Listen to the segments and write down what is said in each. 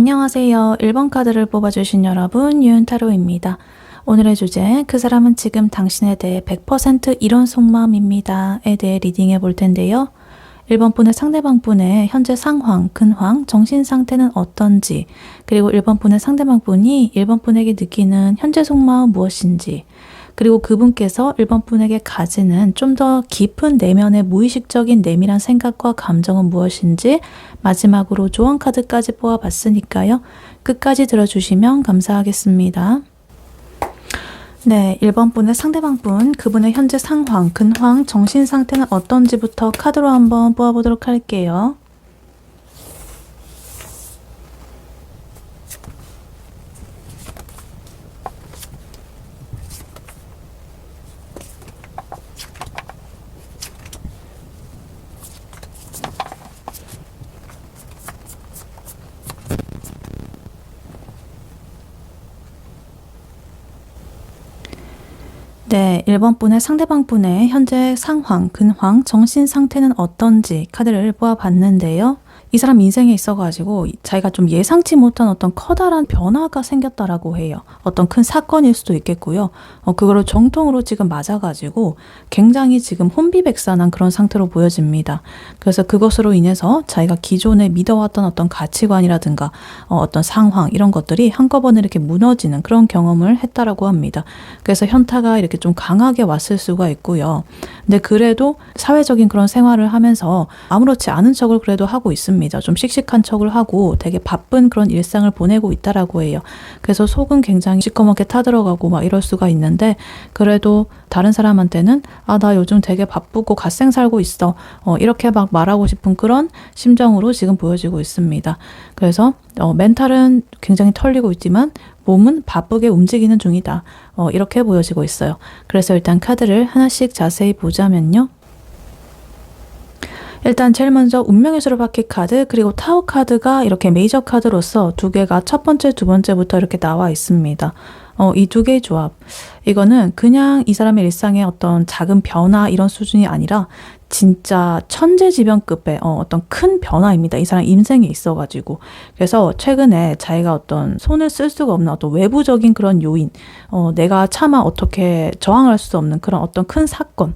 안녕하세요. 1번 카드를 뽑아주신 여러분, 유은타로입니다. 오늘의 주제, 그 사람은 지금 당신에 대해 100% 이런 속마음입니다에 대해 리딩해 볼 텐데요. 1번 분의 상대방 분의 현재 상황, 근황, 정신 상태는 어떤지, 그리고 1번 분의 상대방 분이 1번 분에게 느끼는 현재 속마음 무엇인지, 그리고 그분께서 1번 분에게 가지는 좀 더 깊은 내면의 무의식적인 내밀한 생각과 감정은 무엇인지 마지막으로 조언 카드까지 뽑아봤으니까요. 끝까지 들어주시면 감사하겠습니다. 네, 1번 분의 상대방 분, 그분의 현재 상황, 근황, 정신 상태는 어떤지부터 카드로 한번 뽑아보도록 할게요. 네, 1번 분의 상대방 분의 현재 상황, 근황, 정신 상태는 어떤지 카드를 뽑아봤는데요. 이 사람 인생에 있어가지고 자기가 좀 예상치 못한 어떤 커다란 변화가 생겼다라고 해요. 어떤 큰 사건일 수도 있겠고요. 그거를 정통으로 지금 맞아가지고 굉장히 지금 혼비백산한 그런 상태로 보여집니다. 그래서 그것으로 인해서 자기가 기존에 믿어왔던 어떤 가치관이라든가 어떤 상황 이런 것들이 한꺼번에 이렇게 무너지는 그런 경험을 했다라고 합니다. 그래서 현타가 이렇게 좀 강하게 왔을 수가 있고요. 근데 그래도 사회적인 그런 생활을 하면서 아무렇지 않은 척을 그래도 하고 있습니다. 좀 씩씩한 척을 하고 되게 바쁜 그런 일상을 보내고 있다라고 해요. 그래서 속은 굉장히 시커멓게 타들어가고 막 이럴 수가 있는데 그래도 다른 사람한테는 나 요즘 되게 바쁘고 갓생 살고 있어. 이렇게 막 말하고 싶은 그런 심정으로 지금 보여지고 있습니다. 그래서 멘탈은 굉장히 털리고 있지만 몸은 바쁘게 움직이는 중이다. 이렇게 보여지고 있어요. 그래서 일단 카드를 하나씩 자세히 보자면요. 일단 제일 먼저 운명의 수로 바퀴 카드 그리고 타워 카드가 이렇게 메이저 카드로서 두 개가 첫 번째, 두 번째부터 이렇게 나와 있습니다. 이 두 개의 조합. 이거는 그냥 이 사람의 일상의 어떤 작은 변화 이런 수준이 아니라 진짜 천재지변급의 어떤 큰 변화입니다. 이 사람 인생에 있어가지고. 그래서 최근에 자기가 어떤 손을 쓸 수가 없는 어떤 외부적인 그런 요인, 내가 차마 어떻게 저항할 수 없는 그런 어떤 큰 사건,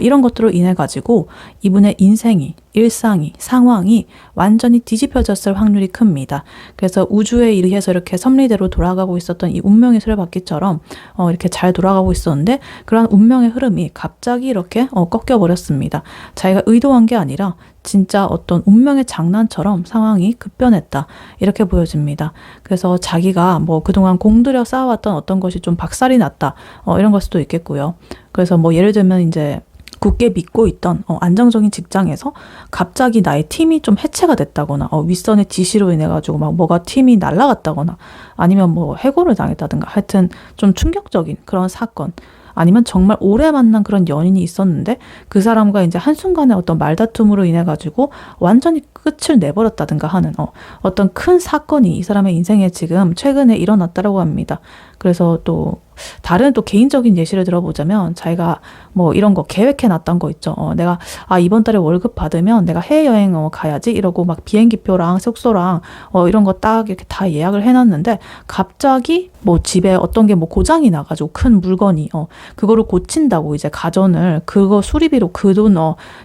이런 것들로 인해 가지고 이분의 인생이, 일상이, 상황이 완전히 뒤집혀졌을 확률이 큽니다. 그래서 우주에 의해서 이렇게 섭리대로 돌아가고 있었던 이 운명의 수레바퀴처럼 이렇게 잘 돌아가고 있었는데 그런 운명의 흐름이 갑자기 이렇게 꺾여버렸습니다. 자기가 의도한 게 아니라 진짜 어떤 운명의 장난처럼 상황이 급변했다. 이렇게 보여집니다. 그래서 자기가 뭐 그동안 공들여 쌓아왔던 어떤 것이 좀 박살이 났다. 이런 걸 수도 있겠고요. 그래서 뭐 예를 들면 이제 굳게 믿고 있던 안정적인 직장에서 갑자기 나의 팀이 좀 해체가 됐다거나 윗선의 지시로 인해 가지고 막 뭐가 팀이 날아갔다거나 아니면 뭐 해고를 당했다든가 하여튼 좀 충격적인 그런 사건 아니면 정말 오래 만난 그런 연인이 있었는데 그 사람과 이제 한순간에 어떤 말다툼으로 인해 가지고 완전히 끝을 내버렸다든가 하는 어떤 큰 사건이 이 사람의 인생에 지금 최근에 일어났다라고 합니다. 그래서 또 다른 또 개인적인 예시를 들어보자면 자기가 뭐 이런 거 계획해 놨던 거 있죠. 내가 이번 달에 월급 받으면 내가 해외여행 가야지 이러고 막 비행기표랑 숙소랑 이런 거 딱 이렇게 다 예약을 해놨는데 갑자기 뭐 집에 어떤 게 뭐 고장이 나가지고 큰 물건이 그거를 고친다고 이제 가전을 그거 수리비로 그 돈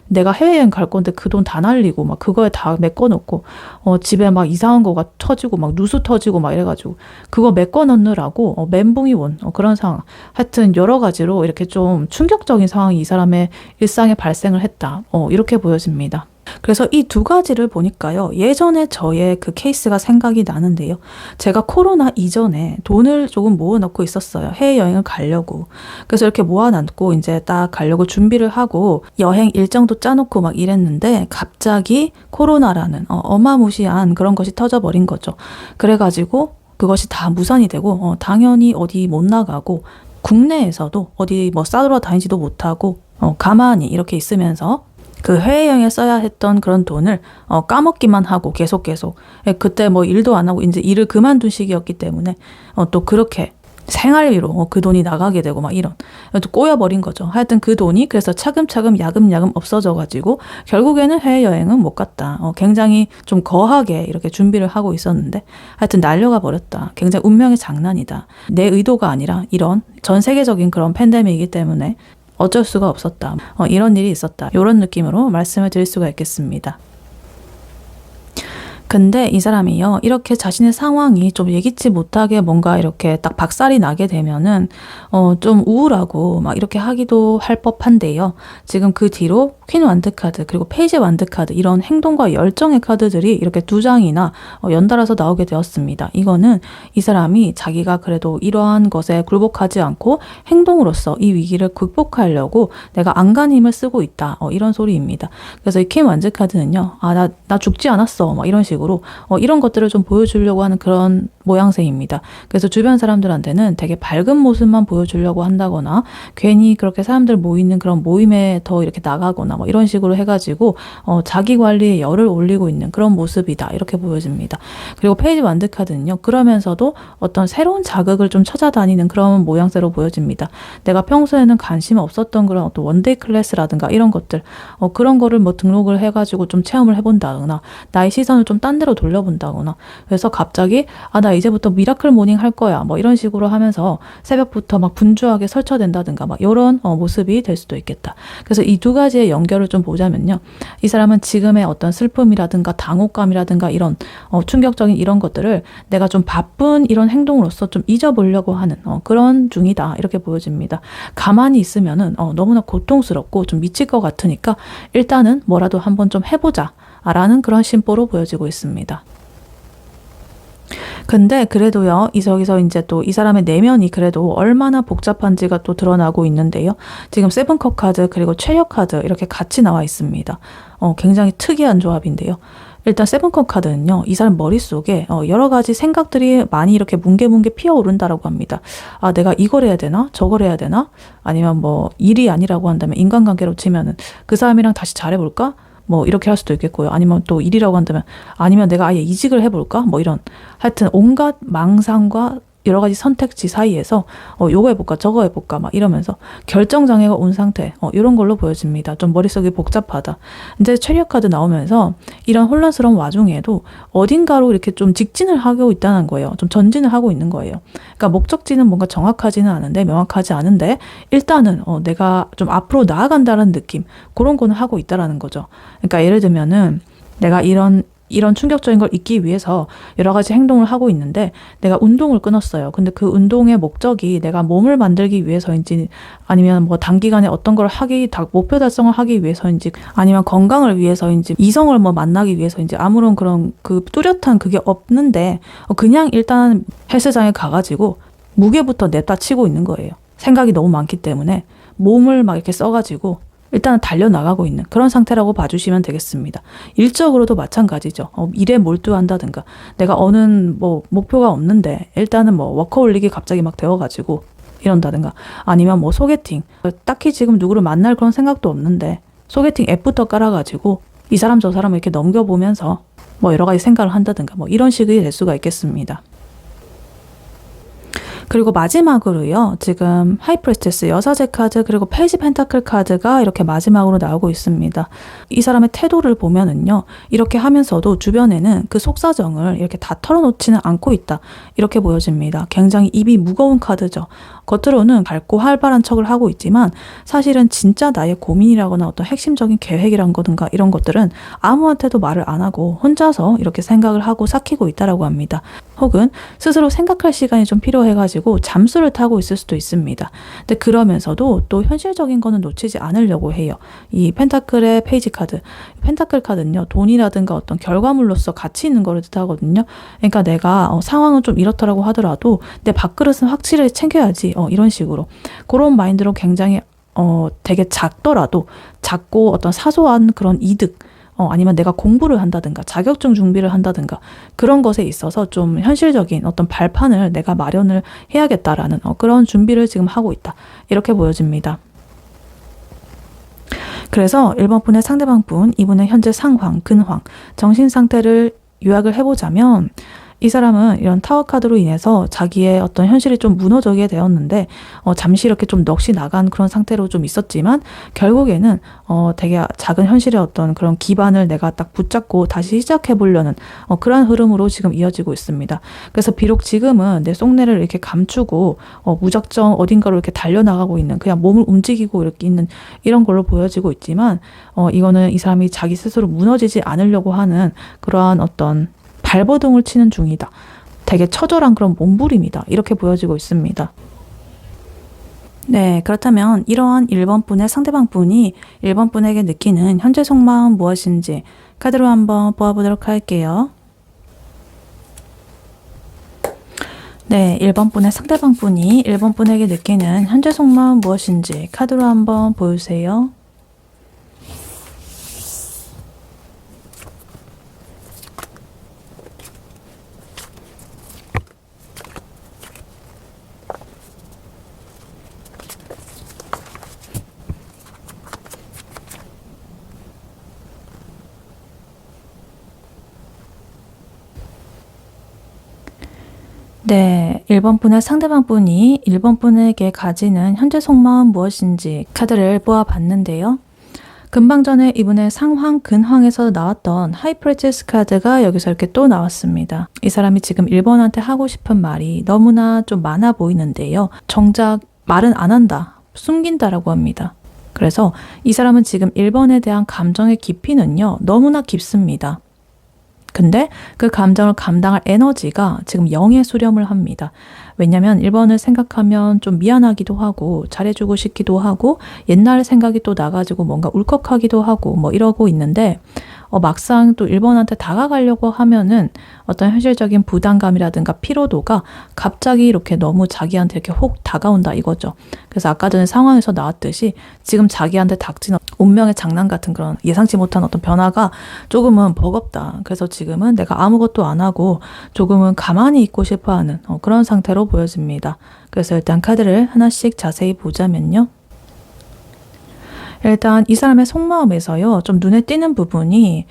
내가 해외여행 갈 건데 그 돈 다 날리고 막 그거에 다 메꿔놓고 집에 막 이상한 거가 터지고 막 누수 터지고 막 이래가지고 그거 메꿔 넣느라고 멘붕이 온 그런 상황. 하여튼 여러 가지로 이렇게 좀 충격적인 상황이 이 사람의 일상에 발생을 했다. 이렇게 보여집니다. 그래서 이 두 가지를 보니까요. 예전에 저의 그 케이스가 생각이 나는데요. 제가 코로나 이전에 돈을 조금 모아놓고 있었어요. 해외여행을 가려고. 그래서 이렇게 모아놨고 이제 딱 가려고 준비를 하고 여행 일정도 짜놓고 막 이랬는데 갑자기 코로나라는 어마무시한 그런 것이 터져버린 거죠. 그래가지고 그것이 다 무산이 되고 당연히 어디 못 나가고 국내에서도 어디 뭐 싸돌아 다니지도 못하고 가만히 이렇게 있으면서 그 해외여행에 써야 했던 그런 돈을 까먹기만 하고 계속 그때 뭐 일도 안 하고 이제 일을 그만둔 시기였기 때문에 또 그렇게 생활비로 그 돈이 나가게 되고 막 이런 또 꼬여버린 거죠. 하여튼 그 돈이 그래서 차근차근 야금야금 없어져가지고 결국에는 해외여행은 못 갔다. 굉장히 좀 거하게 이렇게 준비를 하고 있었는데 하여튼 날려가 버렸다. 굉장히 운명의 장난이다. 내 의도가 아니라 이런 전 세계적인 그런 팬데믹이기 때문에 어쩔 수가 없었다. 이런 일이 있었다. 이런 느낌으로 말씀을 드릴 수가 있겠습니다. 근데 이 사람이요, 이렇게 자신의 상황이 좀 예기치 못하게 뭔가 이렇게 딱 박살이 나게 되면은, 좀 우울하고 막 이렇게 하기도 할 법한데요. 지금 그 뒤로 퀸 완드 카드, 그리고 페이지 완드 카드, 이런 행동과 열정의 카드들이 이렇게 2장이나 연달아서 나오게 되었습니다. 이거는 이 사람이 자기가 그래도 이러한 것에 굴복하지 않고 행동으로써 이 위기를 극복하려고 내가 안간 힘을 쓰고 있다. 이런 소리입니다. 그래서 이 퀸 완드 카드는요, 나 죽지 않았어. 막 이런 식으로 이런 것들을 좀 보여주려고 하는 그런 모양새입니다. 그래서 주변 사람들한테는 되게 밝은 모습만 보여주려고 한다거나 괜히 그렇게 사람들 모이는 그런 모임에 더 이렇게 나가거나 뭐 이런 식으로 해가지고 자기 관리에 열을 올리고 있는 그런 모습이다. 이렇게 보여집니다. 그리고 페이지 완드 카드는요. 그러면서도 어떤 새로운 자극을 좀 찾아다니는 그런 모양새로 보여집니다. 내가 평소에는 관심 없었던 그런 어떤 원데이 클래스라든가 이런 것들 그런 거를 뭐 등록을 해가지고 좀 체험을 해본다거나 나의 시선을 좀 딴 데로 돌려본다거나 그래서 갑자기 나 이제부터 미라클 모닝 할 거야 뭐 이런 식으로 하면서 새벽부터 막 분주하게 설쳐댄다든가 막 이런 모습이 될 수도 있겠다. 그래서 이 두 가지의 연결을 좀 보자면요. 이 사람은 지금의 어떤 슬픔이라든가 당혹감이라든가 이런 충격적인 이런 것들을 내가 좀 바쁜 이런 행동으로서 좀 잊어보려고 하는 그런 중이다. 이렇게 보여집니다. 가만히 있으면은 너무나 고통스럽고 좀 미칠 것 같으니까 일단은 뭐라도 한번 좀 해보자. 라는 그런 심보로 보여지고 있습니다. 근데 그래도요, 저기서 이제 또 이 사람의 내면이 그래도 얼마나 복잡한지가 또 드러나고 있는데요. 지금 세븐컵 카드 그리고 최력 카드 이렇게 같이 나와 있습니다. 굉장히 특이한 조합인데요. 일단 세븐컵 카드는요, 이 사람 머릿속에 여러 가지 생각들이 많이 이렇게 뭉게뭉게 피어오른다라고 합니다. 내가 이걸 해야 되나? 저걸 해야 되나? 아니면 뭐 일이 아니라고 한다면 인간관계로 치면은 그 사람이랑 다시 잘해볼까? 뭐 이렇게 할 수도 있겠고요. 아니면 또 일이라고 한다면 아니면 내가 아예 이직을 해볼까? 뭐 이런 하여튼 온갖 망상과 여러 가지 선택지 사이에서 요거 해볼까 저거 해볼까 막 이러면서 결정장애가 온 상태 이런 걸로 보여집니다. 좀 머릿속이 복잡하다. 이제 최력 카드 나오면서 이런 혼란스러운 와중에도 어딘가로 이렇게 좀 직진을 하고 있다는 거예요. 좀 전진을 하고 있는 거예요. 그러니까 목적지는 뭔가 정확하지는 않은데 명확하지 않은데 일단은 내가 좀 앞으로 나아간다는 느낌 그런 거는 하고 있다라는 거죠. 그러니까 예를 들면은 내가 이런 충격적인 걸 잊기 위해서 여러 가지 행동을 하고 있는데 내가 운동을 끊었어요. 근데 그 운동의 목적이 내가 몸을 만들기 위해서인지 아니면 뭐 단기간에 어떤 걸 목표 달성을 하기 위해서인지 아니면 건강을 위해서인지 이성을 뭐 만나기 위해서인지 아무런 그런 그 뚜렷한 그게 없는데 그냥 일단 헬스장에 가가지고 무게부터 냅다 치고 있는 거예요. 생각이 너무 많기 때문에 몸을 막 이렇게 써가지고 일단은 달려나가고 있는 그런 상태라고 봐주시면 되겠습니다. 일적으로도 마찬가지죠. 일에 몰두한다든가 내가 어느 뭐 목표가 없는데 일단은 뭐 워커홀릭이 갑자기 막 되어가지고 이런다든가 아니면 뭐 소개팅 딱히 지금 누구를 만날 그런 생각도 없는데 소개팅 앱부터 깔아가지고 이 사람 저 사람 이렇게 넘겨보면서 뭐 여러 가지 생각을 한다든가 뭐 이런 식이 될 수가 있겠습니다. 그리고 마지막으로요. 지금 하이프리스테스 여사제 카드 그리고 페이지 펜타클 카드가 이렇게 마지막으로 나오고 있습니다. 이 사람의 태도를 보면은요. 이렇게 하면서도 주변에는 그 속사정을 이렇게 다 털어놓지는 않고 있다. 이렇게 보여집니다. 굉장히 입이 무거운 카드죠. 겉으로는 밝고 활발한 척을 하고 있지만 사실은 진짜 나의 고민이라거나 어떤 핵심적인 계획이란 거든가 이런 것들은 아무한테도 말을 안 하고 혼자서 이렇게 생각을 하고 삭히고 있다라고 합니다. 혹은 스스로 생각할 시간이 좀 필요해가지고 잠수를 타고 있을 수도 있습니다. 근데 그러면서도 또 현실적인 거는 놓치지 않으려고 해요. 이 펜타클의 페이지 카드. 펜타클 카드는요. 돈이라든가 어떤 결과물로서 가치 있는 거를 뜻하거든요. 그러니까 내가 상황은 좀 이렇더라고 하더라도 내 밥그릇은 확실히 챙겨야지. 이런 식으로. 그런 마인드로 굉장히 되게 작고 어떤 사소한 그런 이득 아니면 내가 공부를 한다든가 자격증 준비를 한다든가 그런 것에 있어서 좀 현실적인 어떤 발판을 내가 마련을 해야겠다라는 그런 준비를 지금 하고 있다. 이렇게 보여집니다. 그래서 1번 분의 상대방 분, 이분의 현재 상황, 근황, 정신 상태를 요약을 해보자면 이 사람은 이런 타워 카드로 인해서 자기의 어떤 현실이 좀 무너지게 되었는데 잠시 이렇게 좀 넋이 나간 그런 상태로 좀 있었지만 결국에는 되게 작은 현실의 어떤 그런 기반을 내가 딱 붙잡고 다시 시작해 보려는 그런 흐름으로 지금 이어지고 있습니다. 그래서 비록 지금은 내 속내를 이렇게 감추고 무작정 어딘가로 이렇게 달려나가고 있는, 그냥 몸을 움직이고 이렇게 있는 이런 걸로 보여지고 있지만 이거는 이 사람이 자기 스스로 무너지지 않으려고 하는 그러한 어떤 발버둥을 치는 중이다. 되게 처절한 그런 몸부림이다. 이렇게 보여지고 있습니다. 네, 그렇다면 이러한 1번 분의 상대방 분이 1번 분에게 느끼는 현재 속마음 무엇인지 카드로 한번 보아보도록 할게요. 네, 1번 분의 상대방 분이 1번 분에게 느끼는 현재 속마음 무엇인지 카드로 한번 보여주세요. 네, 1번 분의 상대방 분이 1번 분에게 가지는 현재 속마음 무엇인지 카드를 보아봤는데요. 금방 전에 이분의 상황, 근황에서 나왔던 하이프레티스 카드가 여기서 이렇게 또 나왔습니다. 이 사람이 지금 1번한테 하고 싶은 말이 너무나 좀 많아 보이는데요. 정작 말은 안 한다, 숨긴다라고 합니다. 그래서 이 사람은 지금 1번에 대한 감정의 깊이는요, 너무나 깊습니다. 근데 그 감정을 감당할 에너지가 지금 0에 수렴을 합니다. 왜냐면 1번을 생각하면 좀 미안하기도 하고 잘해주고 싶기도 하고 옛날 생각이 또 나가지고 뭔가 울컥하기도 하고 뭐 이러고 있는데 막상 또 1번한테 다가가려고 하면은 어떤 현실적인 부담감이라든가 피로도가 갑자기 이렇게 너무 자기한테 이렇게 혹 다가온다 이거죠. 그래서 아까 전에 상황에서 나왔듯이 지금 자기한테 닥친 운명의 장난 같은 그런 예상치 못한 어떤 변화가 조금은 버겁다. 그래서 지금은 내가 아무것도 안 하고 조금은 가만히 있고 싶어 하는 그런 상태로 보여집니다. 그래서 일단 카드를 하나씩 자세히 보자면요. 일단 이 사람의 속마음에서요, 좀 눈에 띄는 부분이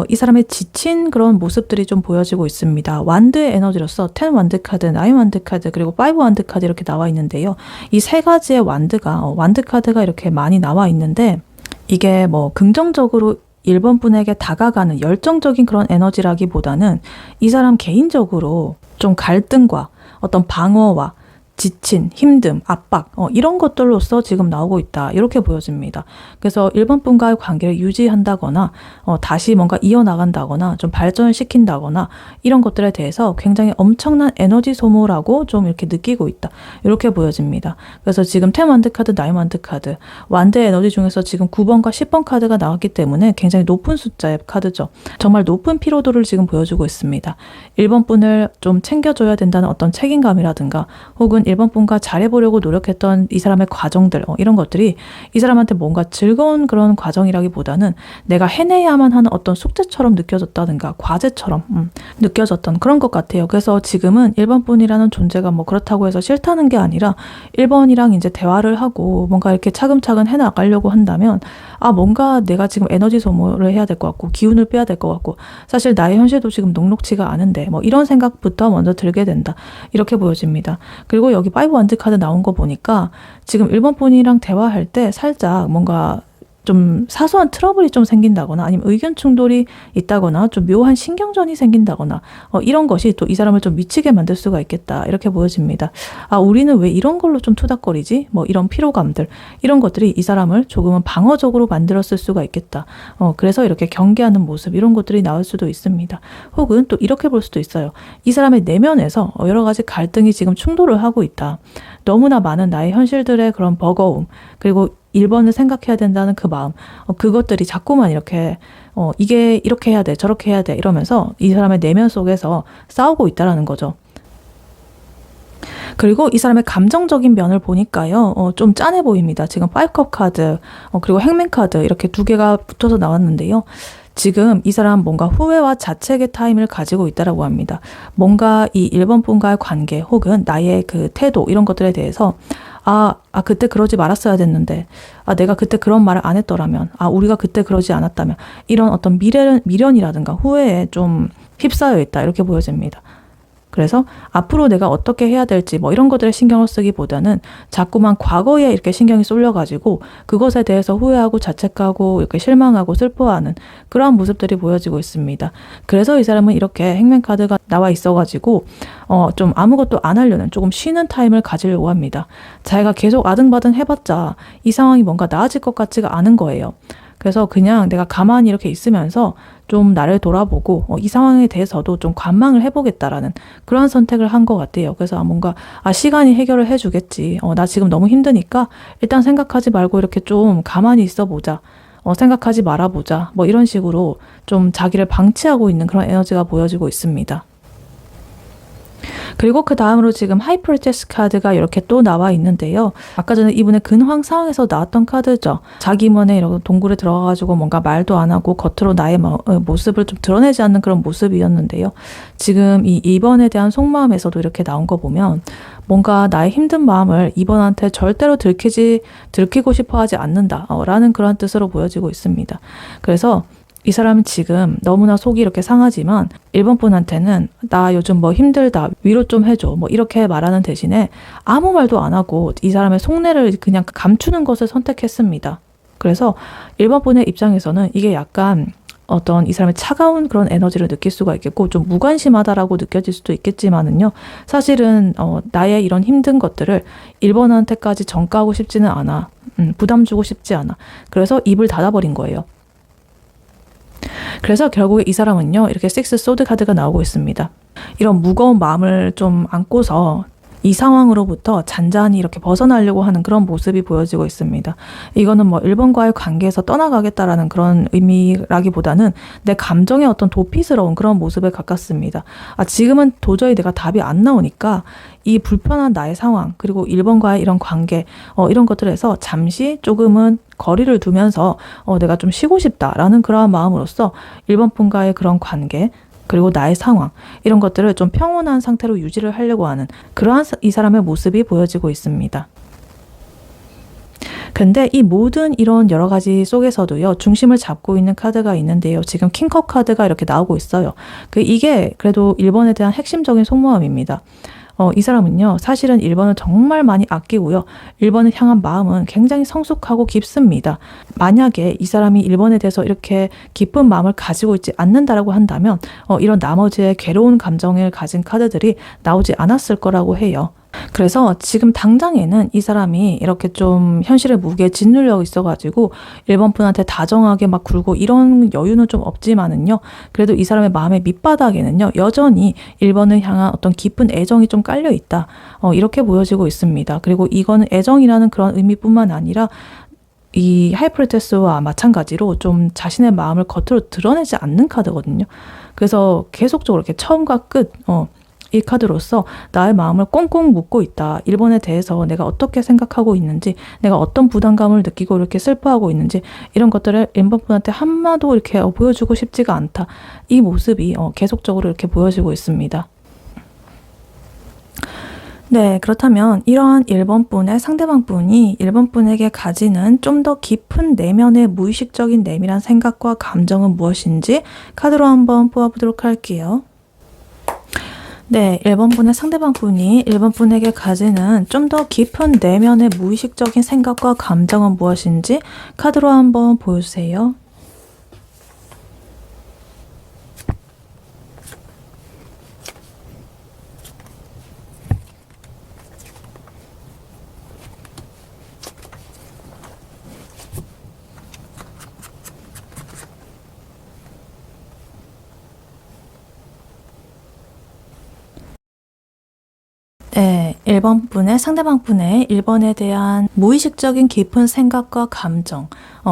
이 사람의 지친 그런 모습들이 좀 보여지고 있습니다. 완드의 에너지로서 10 완드 카드, 9 완드 카드, 그리고 5 완드 카드 이렇게 나와 있는데요. 이 세 가지의 완드 카드가 이렇게 많이 나와 있는데 이게 뭐 긍정적으로 1번 분에게 다가가는 열정적인 그런 에너지라기보다는 이 사람 개인적으로 좀 갈등과 어떤 방어와 지친, 힘듦, 압박 이런 것들로서 지금 나오고 있다. 이렇게 보여집니다. 그래서 1번 분과의 관계를 유지한다거나 다시 뭔가 이어나간다거나 좀 발전을 시킨다거나 이런 것들에 대해서 굉장히 엄청난 에너지 소모라고 좀 이렇게 느끼고 있다. 이렇게 보여집니다. 그래서 지금 10 완드 카드, 9 완드 카드, 완드의 에너지 중에서 지금 9번과 10번 카드가 나왔기 때문에 굉장히 높은 숫자의 카드죠. 정말 높은 피로도를 지금 보여주고 있습니다. 1번 분을 좀 챙겨줘야 된다는 어떤 책임감이라든가 혹은 1번 분과 잘해보려고 노력했던 이 사람의 과정들 이런 것들이 이 사람한테 뭔가 즐거운 그런 과정이라기보다는 내가 해내야만 하는 어떤 숙제처럼 느껴졌다든가 과제처럼 느껴졌던 그런 것 같아요. 그래서 지금은 1번 분이라는 존재가 뭐 그렇다고 해서 싫다는 게 아니라 1번이랑 이제 대화를 하고 뭔가 이렇게 차근차근 해나가려고 한다면 뭔가 내가 지금 에너지 소모를 해야 될 것 같고 기운을 빼야 될 것 같고 사실 나의 현실도 지금 녹록치가 않은데 뭐 이런 생각부터 먼저 들게 된다. 이렇게 보여집니다. 그리고 여기 5 완드 카드 나온 거 보니까 지금 1번 분이랑 대화할 때 살짝 뭔가 좀 사소한 트러블이 좀 생긴다거나 아니면 의견 충돌이 있다거나 좀 묘한 신경전이 생긴다거나 이런 것이 또 이 사람을 좀 미치게 만들 수가 있겠다. 이렇게 보여집니다. 우리는 왜 이런 걸로 좀 투닥거리지? 뭐 이런 피로감들 이런 것들이 이 사람을 조금은 방어적으로 만들었을 수가 있겠다. 그래서 이렇게 경계하는 모습 이런 것들이 나올 수도 있습니다. 혹은 또 이렇게 볼 수도 있어요. 이 사람의 내면에서 여러 가지 갈등이 지금 충돌을 하고 있다. 너무나 많은 나의 현실들의 그런 버거움 그리고 1번을 생각해야 된다는 그 마음 그것들이 자꾸만 이렇게 이게 이렇게 해야 돼 저렇게 해야 돼 이러면서 이 사람의 내면 속에서 싸우고 있다라는 거죠. 그리고 이 사람의 감정적인 면을 보니까요 좀 짠해 보입니다. 지금 5컵 카드 그리고 행맨 카드 이렇게 두 개가 붙어서 나왔는데요. 지금 이 사람 뭔가 후회와 자책의 타임을 가지고 있다라고 합니다. 뭔가 이 1번 분과의 관계 혹은 나의 그 태도 이런 것들에 대해서 그때 그러지 말았어야 됐는데, 내가 그때 그런 말을 안 했더라면, 우리가 그때 그러지 않았다면, 이런 어떤 미련이라든가 후회에 좀 휩싸여 있다, 이렇게 보여집니다. 그래서 앞으로 내가 어떻게 해야 될지 뭐 이런 것들에 신경을 쓰기보다는 자꾸만 과거에 이렇게 신경이 쏠려가지고 그것에 대해서 후회하고 자책하고 이렇게 실망하고 슬퍼하는 그러한 모습들이 보여지고 있습니다. 그래서 이 사람은 이렇게 행맨카드가 나와 있어가지고 좀 아무것도 안 하려는 조금 쉬는 타임을 가지려고 합니다. 자기가 계속 아등바등 해봤자 이 상황이 뭔가 나아질 것 같지가 않은 거예요. 그래서 그냥 내가 가만히 이렇게 있으면서 좀 나를 돌아보고 이 상황에 대해서도 좀 관망을 해보겠다라는 그런 선택을 한 것 같아요. 그래서 뭔가 시간이 해결을 해주겠지. 나 지금 너무 힘드니까 일단 생각하지 말고 이렇게 좀 가만히 있어보자. 생각하지 말아보자. 뭐 이런 식으로 좀 자기를 방치하고 있는 그런 에너지가 보여지고 있습니다. 그리고 그 다음으로 지금 하이프리체스 카드가 이렇게 또 나와 있는데요. 아까 전에 이분의 근황 상황에서 나왔던 카드죠. 자기 문에 이렇게 동굴에 들어가가지고 뭔가 말도 안 하고 겉으로 나의 모습을 좀 드러내지 않는 그런 모습이었는데요. 지금 이 2번에 대한 속마음에서도 이렇게 나온 거 보면 뭔가 나의 힘든 마음을 2번한테 절대로 들키고 싶어 하지 않는다 라는 그런 뜻으로 보여지고 있습니다. 그래서 이 사람은 지금 너무나 속이 이렇게 상하지만 1번 분한테는 나 요즘 뭐 힘들다, 위로 좀 해줘, 뭐 이렇게 말하는 대신에 아무 말도 안 하고 이 사람의 속내를 그냥 감추는 것을 선택했습니다. 그래서 1번 분의 입장에서는 이게 약간 어떤 이 사람의 차가운 그런 에너지를 느낄 수가 있겠고 좀 무관심하다라고 느껴질 수도 있겠지만은요. 사실은 나의 이런 힘든 것들을 1번한테까지 전가하고 싶지는 않아. 부담 주고 싶지 않아. 그래서 입을 닫아버린 거예요. 그래서 결국에 이 사람은요, 이렇게 6 소드 카드가 나오고 있습니다. 이런 무거운 마음을 좀 안고서 이 상황으로부터 잔잔히 이렇게 벗어나려고 하는 그런 모습이 보여지고 있습니다. 이거는 뭐 1번과의 관계에서 떠나가겠다라는 그런 의미라기보다는 내 감정의 어떤 도피스러운 그런 모습에 가깝습니다. 지금은 도저히 내가 답이 안 나오니까 이 불편한 나의 상황, 그리고 1번과의 이런 관계, 이런 것들에서 잠시 조금은 거리를 두면서 내가 좀 쉬고 싶다라는 그러한 마음으로써 1번 분과의 그런 관계, 그리고 나의 상황 이런 것들을 좀 평온한 상태로 유지를 하려고 하는 그러한 이 사람의 모습이 보여지고 있습니다. 근데 이 모든 이런 여러 가지 속에서도요, 중심을 잡고 있는 카드가 있는데요. 지금 킹컵 카드가 이렇게 나오고 있어요. 이게 그래도 1번에 대한 핵심적인 속마음입니다. 이 사람은요, 사실은 1번을 정말 많이 아끼고요. 1번을 향한 마음은 굉장히 성숙하고 깊습니다. 만약에 이 사람이 1번에 대해서 이렇게 깊은 마음을 가지고 있지 않는다라고 한다면 이런 나머지의 괴로운 감정을 가진 카드들이 나오지 않았을 거라고 해요. 그래서 지금 당장에는 이 사람이 이렇게 좀 현실의 무게에 짓눌려 있어가지고 1번 분한테 다정하게 막 굴고 이런 여유는 좀 없지만은요. 그래도 이 사람의 마음의 밑바닥에는요. 여전히 1번을 향한 어떤 깊은 애정이 좀 깔려 있다. 이렇게 보여지고 있습니다. 그리고 이거는 애정이라는 그런 의미뿐만 아니라 이 하이프리테스와 마찬가지로 좀 자신의 마음을 겉으로 드러내지 않는 카드거든요. 그래서 계속적으로 이렇게 처음과 끝, 이 카드로서 나의 마음을 꽁꽁 묶고 있다. 1번에 대해서 내가 어떻게 생각하고 있는지, 내가 어떤 부담감을 느끼고 이렇게 슬퍼하고 있는지 이런 것들을 1번 분한테 한마도 이렇게 보여주고 싶지가 않다. 이 모습이 계속적으로 이렇게 보여지고 있습니다. 네, 그렇다면 이러한 1번 분의 상대방 분이 1번 분에게 가지는 좀 더 깊은 내면의 무의식적인 내밀한 생각과 감정은 무엇인지 카드로 한번 뽑아보도록 할게요. 네, 1번 분의 상대방 분이 1번 분에게 가지는 좀 더 깊은 내면의 무의식적인 생각과 감정은 무엇인지 카드로 한번 보여주세요. 네, 1번 분의 상대방 분의 1번에 대한 무의식적인 깊은 생각과 감정,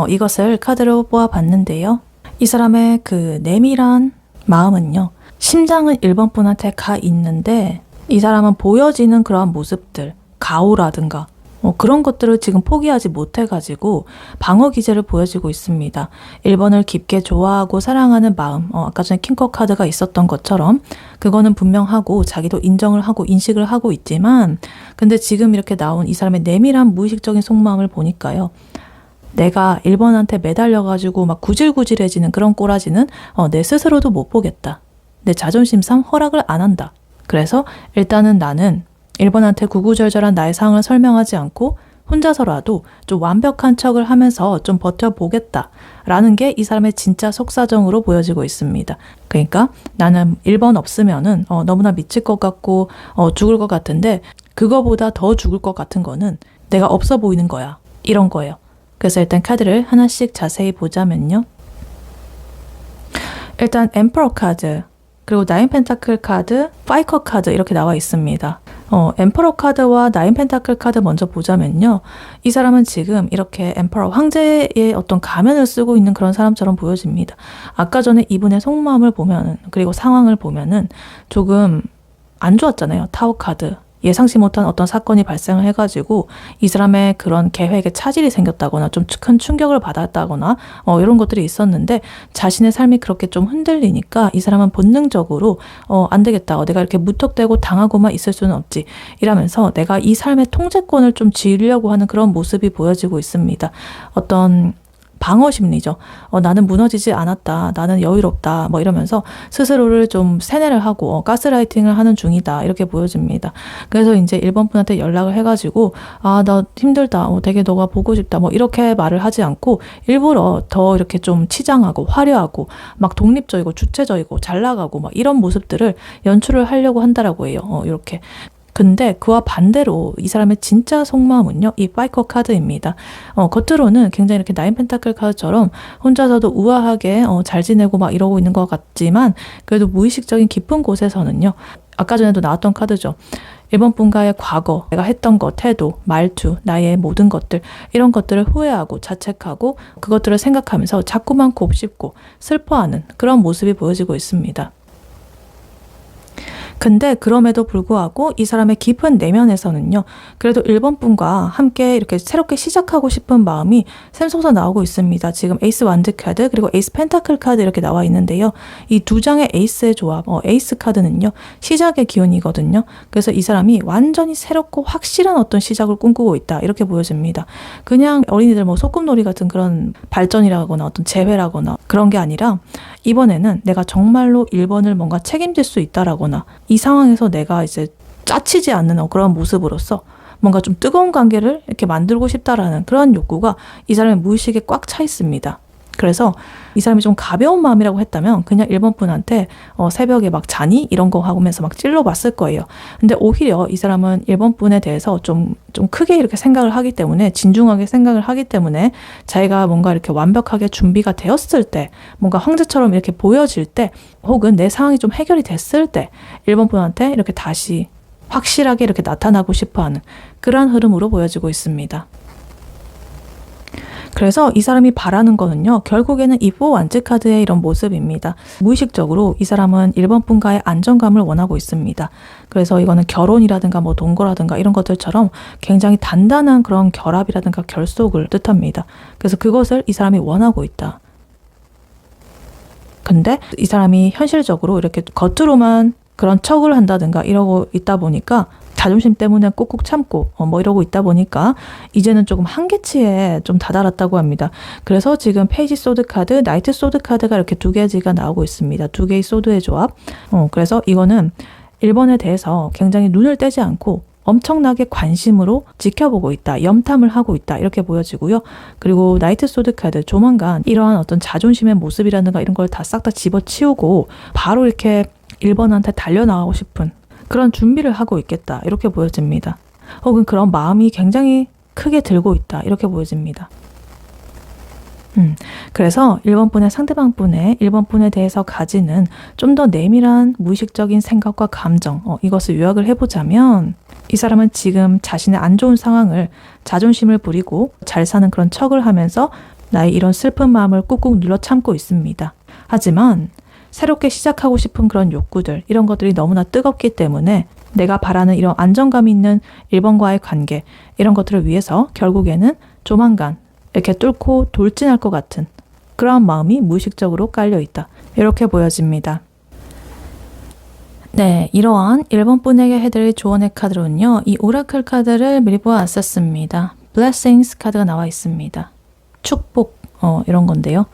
이것을 카드로 뽑아봤는데요. 이 사람의 그 내밀한 마음은요, 심장은 1번 분한테 가 있는데 이 사람은 보여지는 그러한 모습들, 가오라든가 그런 것들을 지금 포기하지 못해가지고 방어 기제를 보여주고 있습니다. 1번을 깊게 좋아하고 사랑하는 마음, 아까 전에 킹커 카드가 있었던 것처럼 그거는 분명하고 자기도 인정을 하고 인식을 하고 있지만, 근데 지금 이렇게 나온 이 사람의 내밀한 무의식적인 속마음을 보니까요, 내가 1번한테 매달려가지고 막 구질구질해지는 그런 꼬라지는 내 스스로도 못 보겠다. 내 자존심상 허락을 안 한다. 그래서 일단은 나는 1번한테 구구절절한 나의 상황을 설명하지 않고 혼자서라도 좀 완벽한 척을 하면서 좀 버텨보겠다 라는 게 이 사람의 진짜 속사정으로 보여지고 있습니다. 그러니까 나는 1번 없으면은 너무나 미칠 것 같고 죽을 것 같은데, 그거보다 더 죽을 것 같은 거는 내가 없어 보이는 거야, 이런 거예요. 그래서 일단 카드를 하나씩 자세히 보자면요, 일단 엠퍼러 카드, 그리고 나인 펜타클 카드, 파이커 카드 이렇게 나와 있습니다. 엠퍼러 카드와 나인 펜타클 카드 먼저 보자면요, 이 사람은 지금 이렇게 엠퍼러 황제의 어떤 가면을 쓰고 있는 그런 사람처럼 보여집니다. 아까 전에 이분의 속마음을 보면은, 그리고 상황을 보면은 조금 안 좋았잖아요. 타워 카드. 예상치 못한 어떤 사건이 발생을 해가지고 이 사람의 그런 계획에 차질이 생겼다거나 좀 큰 충격을 받았다거나 이런 것들이 있었는데, 자신의 삶이 그렇게 좀 흔들리니까 이 사람은 본능적으로 안 되겠다, 내가 이렇게 무턱대고 당하고만 있을 수는 없지, 이러면서 내가 이 삶의 통제권을 좀 쥐려고 하는 그런 모습이 보여지고 있습니다. 어떤 방어 심리죠. 나는 무너지지 않았다, 나는 여유롭다, 뭐 이러면서 스스로를 좀 세뇌를 하고 가스라이팅을 하는 중이다, 이렇게 보여집니다. 그래서 이제 1번 분한테 연락을 해가지고 나 힘들다, 되게 너가 보고 싶다, 뭐 이렇게 말을 하지 않고 일부러 더 이렇게 좀 치장하고 화려하고 막 독립적이고 주체적이고 잘 나가고 막 이런 모습들을 연출을 하려고 한다라고 해요. 이렇게. 근데 그와 반대로 이 사람의 진짜 속마음은요, 이 파이커 카드입니다. 겉으로는 굉장히 이렇게 나인 펜타클 카드처럼 혼자서도 우아하게 잘 지내고 막 이러고 있는 것 같지만, 그래도 무의식적인 깊은 곳에서는요, 아까 전에도 나왔던 카드죠. 1번 분과의 과거, 내가 했던 것, 태도, 말투, 나의 모든 것들, 이런 것들을 후회하고 자책하고 그것들을 생각하면서 자꾸만 곱씹고 슬퍼하는 그런 모습이 보여지고 있습니다. 근데 그럼에도 불구하고 이 사람의 깊은 내면에서는요, 그래도 1번 분과 함께 이렇게 새롭게 시작하고 싶은 마음이 샘솟아 나오고 있습니다. 지금 에이스 완드 카드, 그리고 에이스 펜타클 카드 이렇게 나와 있는데요, 이 두 장의 에이스의 조합, 에이스 카드는요, 시작의 기운이거든요. 그래서 이 사람이 완전히 새롭고 확실한 어떤 시작을 꿈꾸고 있다, 이렇게 보여집니다. 그냥 어린이들 뭐 소꿉놀이 같은 그런 발전이라거나 어떤 재회라거나 그런 게 아니라, 이번에는 내가 정말로 1번을 뭔가 책임질 수 있다라거나, 이 상황에서 내가 이제 짜치지 않는 그런 모습으로서 뭔가 좀 뜨거운 관계를 이렇게 만들고 싶다라는 그런 욕구가 이 사람의 무의식에 꽉 차 있습니다. 그래서 이 사람이 좀 가벼운 마음이라고 했다면 그냥 1번 분한테 새벽에 막 자니? 이런 거 하면서 막 찔러봤을 거예요. 근데 오히려 이 사람은 1번 분에 대해서 좀 크게 이렇게 생각을 하기 때문에, 진중하게 생각을 하기 때문에, 자기가 뭔가 이렇게 완벽하게 준비가 되었을 때, 뭔가 황제처럼 이렇게 보여질 때, 혹은 내 상황이 좀 해결이 됐을 때 1번 분한테 이렇게 다시 확실하게 이렇게 나타나고 싶어하는 그런 흐름으로 보여지고 있습니다. 그래서 이 사람이 바라는 거는요, 결국에는 이 4 완즈 카드의 이런 모습입니다. 무의식적으로 이 사람은 1번 분과의 안정감을 원하고 있습니다. 그래서 이거는 결혼이라든가 뭐 동거라든가 이런 것들처럼 굉장히 단단한 그런 결합이라든가 결속을 뜻합니다. 그래서 그것을 이 사람이 원하고 있다. 근데 이 사람이 현실적으로 이렇게 겉으로만 그런 척을 한다든가 이러고 있다 보니까, 자존심 때문에 꾹꾹 참고 뭐 이러고 있다 보니까 이제는 조금 한계치에 좀 다다랐다고 합니다. 그래서 지금 페이지 소드 카드, 나이트 소드 카드가 이렇게 두 개지가 나오고 있습니다. 두 개의 소드의 조합. 그래서 이거는 1번에 대해서 굉장히 눈을 떼지 않고 엄청나게 관심으로 지켜보고 있다, 염탐을 하고 있다, 이렇게 보여지고요. 그리고 나이트 소드 카드, 조만간 이러한 어떤 자존심의 모습이라든가 이런 걸 다 싹 다 집어치우고 바로 이렇게 1번한테 달려나가고 싶은 그런 준비를 하고 있겠다, 이렇게 보여집니다. 혹은 그런 마음이 굉장히 크게 들고 있다, 이렇게 보여집니다. 그래서 1번 분의 상대방 분의 1번 분에 대해서 가지는 좀 더 내밀한 무의식적인 생각과 감정, 이것을 요약을 해보자면, 이 사람은 지금 자신의 안 좋은 상황을 자존심을 부리고 잘 사는 그런 척을 하면서 나의 이런 슬픈 마음을 꾹꾹 눌러 참고 있습니다. 하지만 1번 분의 상대방 분은 1번 분에 대해서 가지는 좀 더 내밀한 무의식적인 생각과 감정, 이것을 요약을 해보자면, 이 사람은 지금 자신의 안 좋은 상황을 자존심을 부리고 잘 사는 그런 척을 하면서 나의 이런 슬픈 마음을 꾹꾹 눌러 참고 있습니다. 하지만 새롭게 시작하고 싶은 그런 욕구들, 이런 것들이 너무나 뜨겁기 때문에 내가 바라는 이런 안정감 있는 1번과의 관계, 이런 것들을 위해서 결국에는 조만간 이렇게 뚫고 돌진할 것 같은 그런 마음이 무의식적으로 깔려있다. 이렇게 보여집니다. 네, 이러한 1번 분에게 해드릴 조언의 카드로는요, 이 오라클 카드를 미리 보았었습니다. Blessings 카드가 나와 있습니다. 축복, 이런 건데요.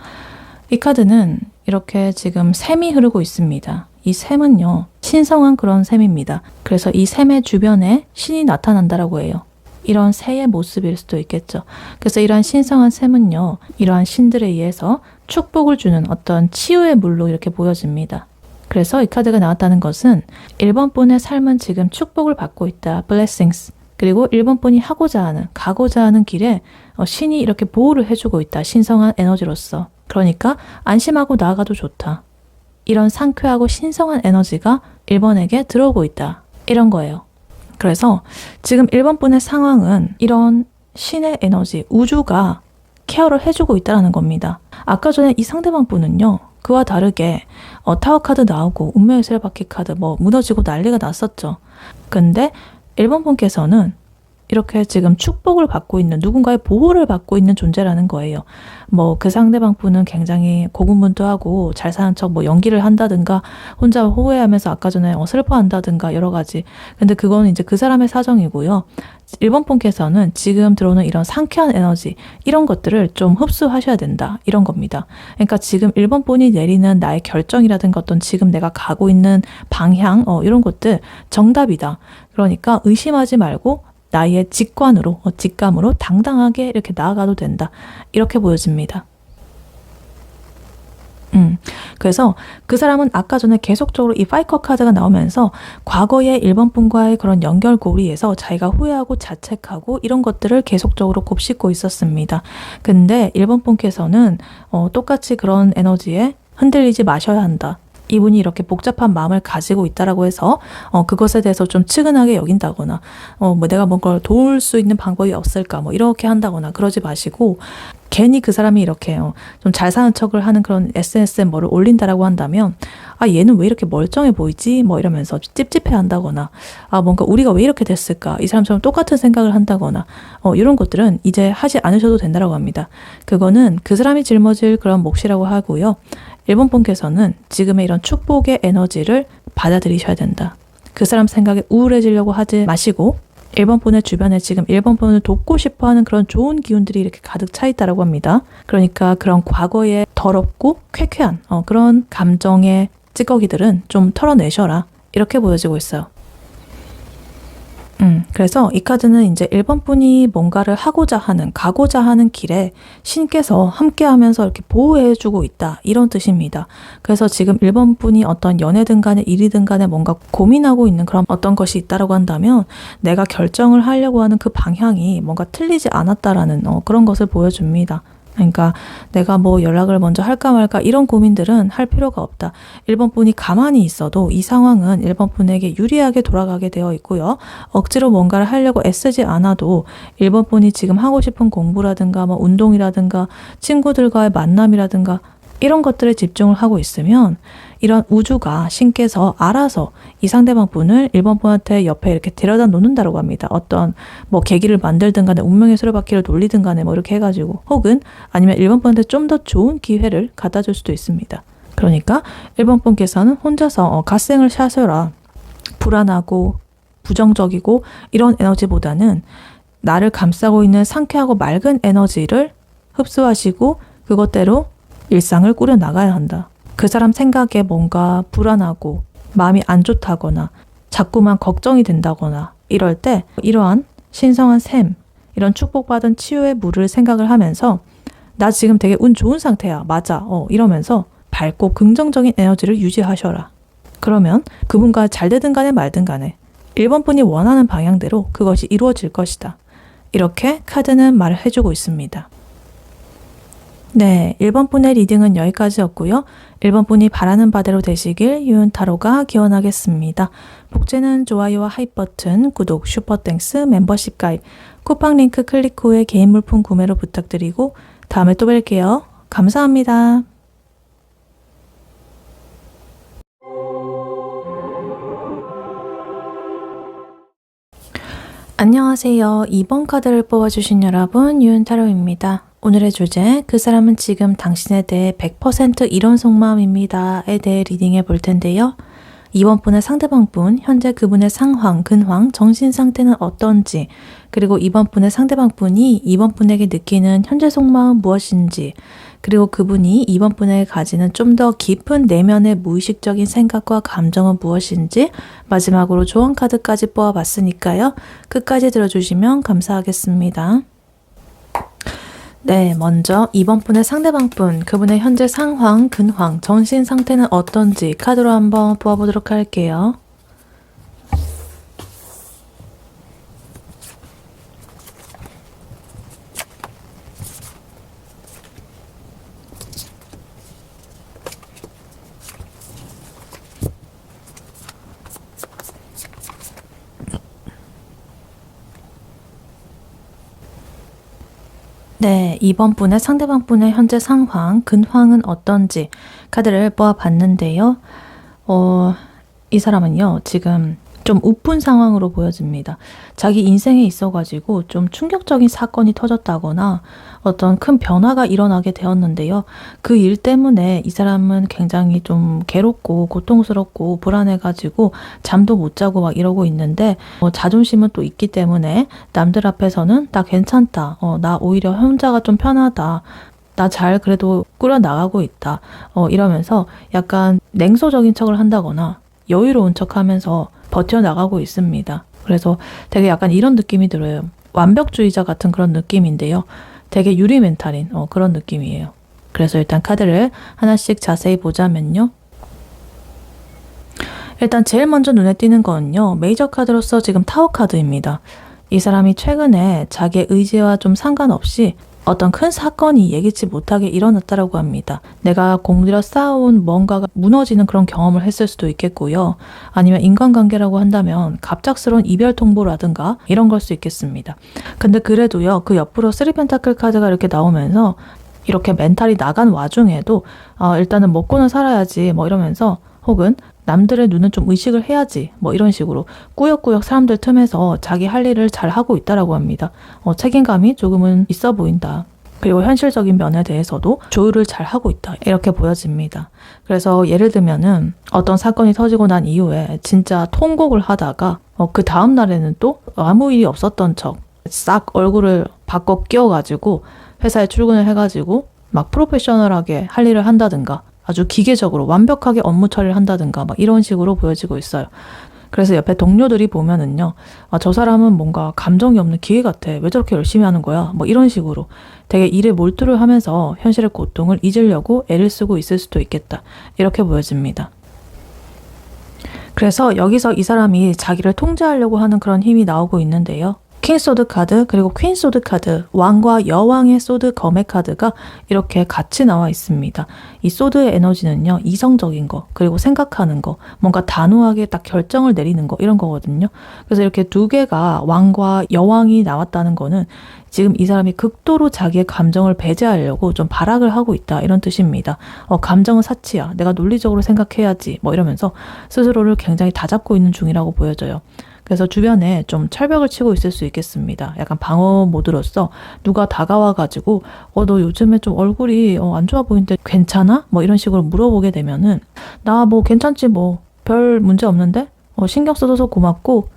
이 카드는 이렇게 지금 샘이 흐르고 있습니다. 이 샘은요, 신성한 그런 샘입니다. 그래서 이 샘의 주변에 신이 나타난다라고 해요. 이런 새의 모습일 수도 있겠죠. 그래서 이러한 신성한 샘은요, 이러한 신들에 의해서 축복을 주는 어떤 치유의 물로 이렇게 보여집니다. 그래서 이 카드가 나왔다는 것은 1번 분의 삶은 지금 축복을 받고 있다. Blessings. 그리고 1번 분이 가고자 하는 길에 신이 이렇게 보호를 해주고 있다. 신성한 에너지로서. 그러니까 안심하고 나아가도 좋다. 이런 상쾌하고 신성한 에너지가 1번에게 들어오고 있다. 이런 거예요. 그래서 지금 1번 분의 상황은 이런 신의 에너지, 우주가 케어를 해주고 있다는 겁니다. 아까 전에 이 상대방 분은요, 그와 다르게 타워 카드 나오고 운명의 수레바퀴 카드 무너지고 난리가 났었죠. 근데 1번 분께서는 이렇게 지금 축복을 받고 있는, 누군가의 보호를 받고 있는 존재라는 거예요. 그 상대방 분은 굉장히 고군분투하고 잘 사는 척 연기를 한다든가 혼자 호해하면서 아까 전에 슬퍼한다든가 여러 가지. 근데 그거는 이제 그 사람의 사정이고요. 1번 분께서는 지금 들어오는 이런 상쾌한 에너지, 이런 것들을 좀 흡수하셔야 된다. 이런 겁니다. 그러니까 지금 1번 분이 내리는 나의 결정이라든가 어떤 지금 내가 가고 있는 방향, 이런 것들 정답이다. 그러니까 의심하지 말고 나의 직감으로 당당하게 이렇게 나아가도 된다. 이렇게 보여집니다. 그래서 그 사람은 아까 전에 계속적으로 이 파이커 카드가 나오면서 과거의 1번 분과의 그런 연결고리에서 자기가 후회하고 자책하고 이런 것들을 계속적으로 곱씹고 있었습니다. 근데 1번 분께서는 똑같이 그런 에너지에 흔들리지 마셔야 한다. 이분이 이렇게 복잡한 마음을 가지고 있다라고 해서 그것에 대해서 좀 측은하게 여긴다거나 내가 뭔가를 도울 수 있는 방법이 없을까 이렇게 한다거나 그러지 마시고, 괜히 그 사람이 이렇게 좀 잘 사는 척을 하는 그런 SNS에 뭐를 올린다라고 한다면 얘는 왜 이렇게 멀쩡해 보이지? 이러면서 찝찝해 한다거나 뭔가 우리가 왜 이렇게 됐을까? 이 사람처럼 똑같은 생각을 한다거나 이런 것들은 이제 하지 않으셔도 된다라고 합니다. 그거는 그 사람이 짊어질 그런 몫이라고 하고요. 1번 분께서는 지금의 이런 축복의 에너지를 받아들이셔야 된다. 그 사람 생각에 우울해지려고 하지 마시고 1번 분의 주변에 지금 1번 분을 돕고 싶어하는 그런 좋은 기운들이 이렇게 가득 차 있다라고 합니다. 그러니까 그런 과거의 더럽고 쾌쾌한 그런 감정의 찌꺼기들은 좀 털어내셔라. 이렇게 보여지고 있어요. 그래서 이 카드는 이제 1번 분이 뭔가를 가고자 하는 길에 신께서 함께 하면서 이렇게 보호해주고 있다. 이런 뜻입니다. 그래서 지금 1번 분이 어떤 연애든 간에 일이든 간에 뭔가 고민하고 있는 그런 어떤 것이 있다라고 한다면 내가 결정을 하려고 하는 그 방향이 뭔가 틀리지 않았다라는 그런 것을 보여줍니다. 그러니까 내가 연락을 먼저 할까 말까 이런 고민들은 할 필요가 없다. 1번 분이 가만히 있어도 이 상황은 1번 분에게 유리하게 돌아가게 되어 있고요. 억지로 뭔가를 하려고 애쓰지 않아도 1번 분이 지금 하고 싶은 공부라든가 운동이라든가 친구들과의 만남이라든가 이런 것들에 집중을 하고 있으면 이런 우주가 신께서 알아서 이 상대방 분을 1번 분한테 옆에 이렇게 데려다 놓는다고 합니다. 어떤 계기를 만들든 간에 운명의 수레바퀴를 돌리든 간에 이렇게 해가지고, 혹은 아니면 1번 분한테 좀 더 좋은 기회를 갖다 줄 수도 있습니다. 그러니까 1번 분께서는 혼자서 갓생을 샷으라 불안하고 부정적이고 이런 에너지보다는 나를 감싸고 있는 상쾌하고 맑은 에너지를 흡수하시고 그것대로 일상을 꾸려나가야 한다. 그 사람 생각에 뭔가 불안하고 마음이 안 좋다거나 자꾸만 걱정이 된다거나 이럴 때 이러한 신성한 샘, 이런 축복받은 치유의 물을 생각을 하면서 나 지금 되게 운 좋은 상태야. 맞아. 이러면서 밝고 긍정적인 에너지를 유지하셔라. 그러면 그분과 잘 되든 간에 말든 간에 1번 분이 원하는 방향대로 그것이 이루어질 것이다. 이렇게 카드는 말을 해주고 있습니다. 네, 1번 분의 리딩은 여기까지였고요. 1번 분이 바라는 바대로 되시길 유은타로가 기원하겠습니다. 복제는 좋아요와 하이 버튼, 구독, 슈퍼땡스, 멤버십 가입, 쿠팡 링크 클릭 후에 개인 물품 구매로 부탁드리고 다음에 또 뵐게요. 감사합니다. 안녕하세요. 2번 카드를 뽑아주신 여러분, 유은타로입니다. 오늘의 주제, 그 사람은 지금 당신에 대해 100% 이런 속마음입니다에 대해 리딩해 볼 텐데요. 2번 분의 상대방 분, 현재 그분의 상황, 근황, 정신 상태는 어떤지, 그리고 2번 분의 상대방 분이 2번 분에게 느끼는 현재 속마음 무엇인지, 그리고 그분이 2번 분에게 가지는 좀 더 깊은 내면의 무의식적인 생각과 감정은 무엇인지, 마지막으로 조언 카드까지 뽑아봤으니까요. 끝까지 들어주시면 감사하겠습니다. 네, 먼저 2번 분의 상대방 분, 그분의 현재 상황, 근황, 정신 상태는 어떤지 카드로 한번 뽑아보도록 할게요. 네, 2번 분의 상대방 분의 현재 상황, 근황은 어떤지 카드를 뽑아봤는데요. 이 사람은요, 지금 좀 우픈 상황으로 보여집니다. 자기 인생에 있어가지고 좀 충격적인 사건이 터졌다거나 어떤 큰 변화가 일어나게 되었는데요. 그 일 때문에 이 사람은 굉장히 좀 괴롭고 고통스럽고 불안해가지고 잠도 못 자고 막 이러고 있는데 자존심은 또 있기 때문에 남들 앞에서는 나 괜찮다. 나 오히려 혼자가 좀 편하다. 나 잘 그래도 꾸려나가고 있다. 이러면서 약간 냉소적인 척을 한다거나 여유로운 척하면서 버텨나가고 있습니다. 그래서 되게 약간 이런 느낌이 들어요. 완벽주의자 같은 그런 느낌인데요. 되게 유리 멘탈인 그런 느낌이에요. 그래서 일단 카드를 하나씩 자세히 보자면요. 일단 제일 먼저 눈에 띄는 거는요. 메이저 카드로서 지금 타워 카드입니다. 이 사람이 최근에 자기의 의지와 좀 상관없이 어떤 큰 사건이 예기치 못하게 일어났다라고 합니다. 내가 공들여 쌓아온 뭔가가 무너지는 그런 경험을 했을 수도 있겠고요. 아니면 인간관계라고 한다면 갑작스러운 이별 통보라든가 이런 걸 수 있겠습니다. 근데 그래도요. 그 옆으로 3펜타클 카드가 이렇게 나오면서 이렇게 멘탈이 나간 와중에도 일단은 먹고는 살아야지 뭐 이러면서 혹은 남들의 눈은 좀 의식을 해야지 뭐 이런 식으로 꾸역꾸역 사람들 틈에서 자기 할 일을 잘 하고 있다라고 합니다. 책임감이 조금은 있어 보인다. 그리고 현실적인 면에 대해서도 조율을 잘 하고 있다. 이렇게 보여집니다. 그래서 예를 들면은 어떤 사건이 터지고 난 이후에 진짜 통곡을 하다가 그 다음 날에는 또 아무 일이 없었던 척 싹 얼굴을 바꿔 끼워가지고 회사에 출근을 해가지고 막 프로페셔널하게 할 일을 한다든가 아주 기계적으로 완벽하게 업무 처리를 한다든가 막 이런 식으로 보여지고 있어요. 그래서 옆에 동료들이 보면은요. 저 사람은 뭔가 감정이 없는 기계 같아. 왜 저렇게 열심히 하는 거야? 뭐 이런 식으로 되게 일에 몰두를 하면서 현실의 고통을 잊으려고 애를 쓰고 있을 수도 있겠다. 이렇게 보여집니다. 그래서 여기서 이 사람이 자기를 통제하려고 하는 그런 힘이 나오고 있는데요. 킹 소드 카드 그리고 퀸 소드 카드 왕과 여왕의 소드 검의 카드가 이렇게 같이 나와 있습니다. 이 소드의 에너지는요. 이성적인 거 그리고 생각하는 거 뭔가 단호하게 딱 결정을 내리는 거 이런 거거든요. 그래서 이렇게 두 개가 왕과 여왕이 나왔다는 거는 지금 이 사람이 극도로 자기의 감정을 배제하려고 좀 발악을 하고 있다 이런 뜻입니다. 감정은 사치야. 내가 논리적으로 생각해야지 뭐 이러면서 스스로를 굉장히 다잡고 있는 중이라고 보여져요. 그래서 주변에 좀 철벽을 치고 있을 수 있겠습니다. 약간 방어 모드로서 누가 다가와가지고 너 요즘에 좀 얼굴이 안 좋아 보이는데 괜찮아? 뭐 이런 식으로 물어보게 되면은 나 뭐 괜찮지 뭐 별 문제 없는데 신경 써줘서 고맙고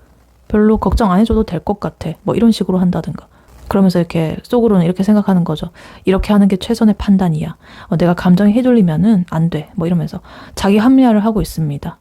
별로 걱정 안 해줘도 될 것 같아. 뭐 이런 식으로 한다든가. 그러면서 이렇게 속으로는 이렇게 생각하는 거죠. 이렇게 하는 게 최선의 판단이야. 내가 감정이 휘둘리면은 안 돼. 뭐 이러면서 자기 합리화를 하고 있습니다.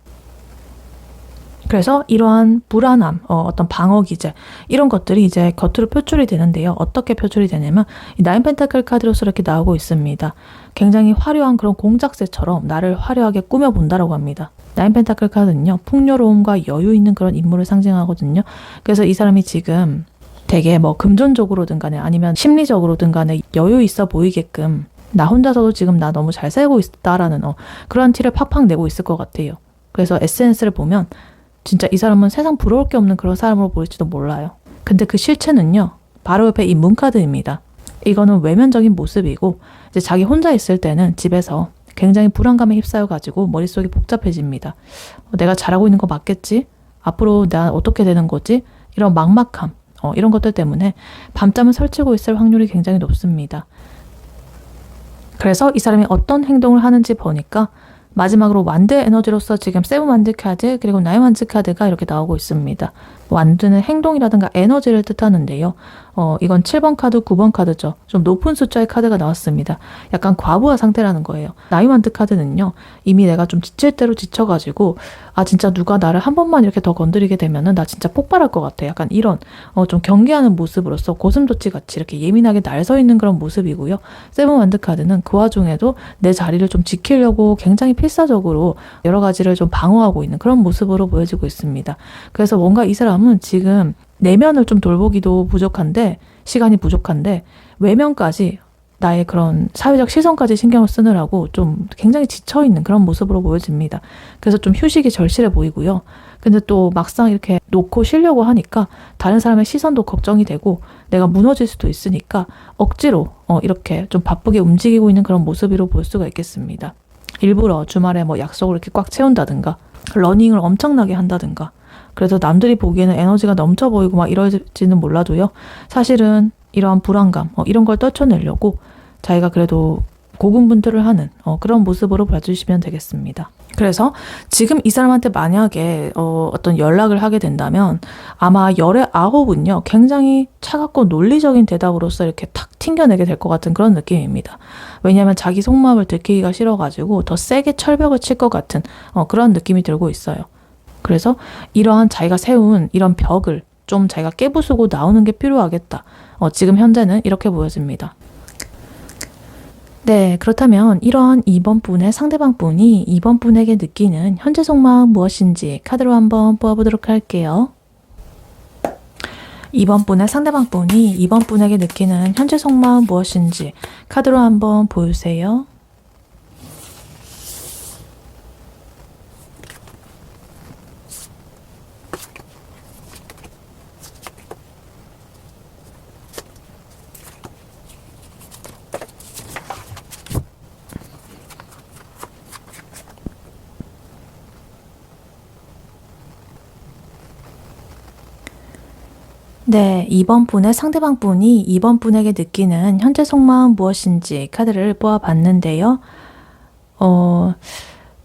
그래서 이러한 불안함, 어떤 방어 기제 이런 것들이 이제 겉으로 표출이 되는데요. 어떻게 표출이 되냐면 이 나인 펜타클 카드로서 이렇게 나오고 있습니다. 굉장히 화려한 그런 공작새처럼 나를 화려하게 꾸며본다라고 합니다. 나인 펜타클 카드는요. 풍요로움과 여유 있는 그런 인물을 상징하거든요. 그래서 이 사람이 지금 되게 뭐 금전적으로든 간에 아니면 심리적으로든 간에 여유 있어 보이게끔 나 혼자서도 지금 나 너무 잘 살고 있다라는 그런 티를 팍팍 내고 있을 것 같아요. 그래서 SNS를 보면 진짜 이 사람은 세상 부러울 게 없는 그런 사람으로 보일지도 몰라요. 근데 그 실체는요. 바로 옆에 이 문카드입니다. 이거는 외면적인 모습이고 이제 자기 혼자 있을 때는 집에서 굉장히 불안감에 휩싸여가지고 머릿속이 복잡해집니다. 내가 잘하고 있는 거 맞겠지? 앞으로 나 어떻게 되는 거지? 이런 막막함. 이런 것들 때문에 밤잠을 설치고 있을 확률이 굉장히 높습니다. 그래서 이 사람이 어떤 행동을 하는지 보니까 마지막으로 완드 에너지로서 지금 세븐 완드 카드 그리고 나인 완드 카드가 이렇게 나오고 있습니다. 완드는 행동이라든가 에너지를 뜻하는데요. 이건 7번 카드, 9번 카드죠. 좀 높은 숫자의 카드가 나왔습니다. 약간 과부하 상태라는 거예요. 나인 완드 카드는요. 이미 내가 좀 지칠 대로 지쳐가지고 진짜 누가 나를 한 번만 이렇게 더 건드리게 되면은 나 진짜 폭발할 것 같아. 약간 이런 좀 경계하는 모습으로서 고슴도치 같이 이렇게 예민하게 날 서 있는 그런 모습이고요. 세븐 완드 카드는 그 와중에도 내 자리를 좀 지키려고 굉장히 필사적으로 여러 가지를 좀 방어하고 있는 그런 모습으로 보여지고 있습니다. 그래서 뭔가 이 사람은 지금 내면을 좀 돌보기도 부족한데 시간이 부족한데 외면까지 나의 그런 사회적 시선까지 신경을 쓰느라고 좀 굉장히 지쳐있는 그런 모습으로 보여집니다. 그래서 좀 휴식이 절실해 보이고요. 근데 또 막상 이렇게 놓고 쉬려고 하니까 다른 사람의 시선도 걱정이 되고 내가 무너질 수도 있으니까 억지로 이렇게 좀 바쁘게 움직이고 있는 그런 모습으로 볼 수가 있겠습니다. 일부러 주말에 뭐 약속을 이렇게 꽉 채운다든가 러닝을 엄청나게 한다든가 그래서 남들이 보기에는 에너지가 넘쳐 보이고 막 이러지는 몰라도요. 사실은 이러한 불안감 이런 걸 떨쳐내려고 자기가 그래도 고군분투를 하는 그런 모습으로 봐주시면 되겠습니다. 그래서 지금 이 사람한테 만약에 어떤 연락을 하게 된다면 아마 열의 9은요. 굉장히 차갑고 논리적인 대답으로서 이렇게 탁 튕겨내게 될 것 같은 그런 느낌입니다. 왜냐하면 자기 속마음을 들키기가 싫어가지고 더 세게 철벽을 칠 것 같은 그런 느낌이 들고 있어요. 그래서 이러한 자기가 세운 이런 벽을 좀 자기가 깨부수고 나오는 게 필요하겠다. 지금 현재는 이렇게 보여집니다. 네, 그렇다면 이러한 2번 분의 상대방 분이 2번 분에게 느끼는 현재 속마음 무엇인지 카드로 한번 뽑아보도록 할게요. 2번 분의 상대방 분이 2번 분에게 느끼는 현재 속마음 무엇인지 카드로 한번 보여주세요. 네, 2번 분의 상대방 분이 2번 분에게 느끼는 현재 속마음 무엇인지 카드를 뽑아봤는데요.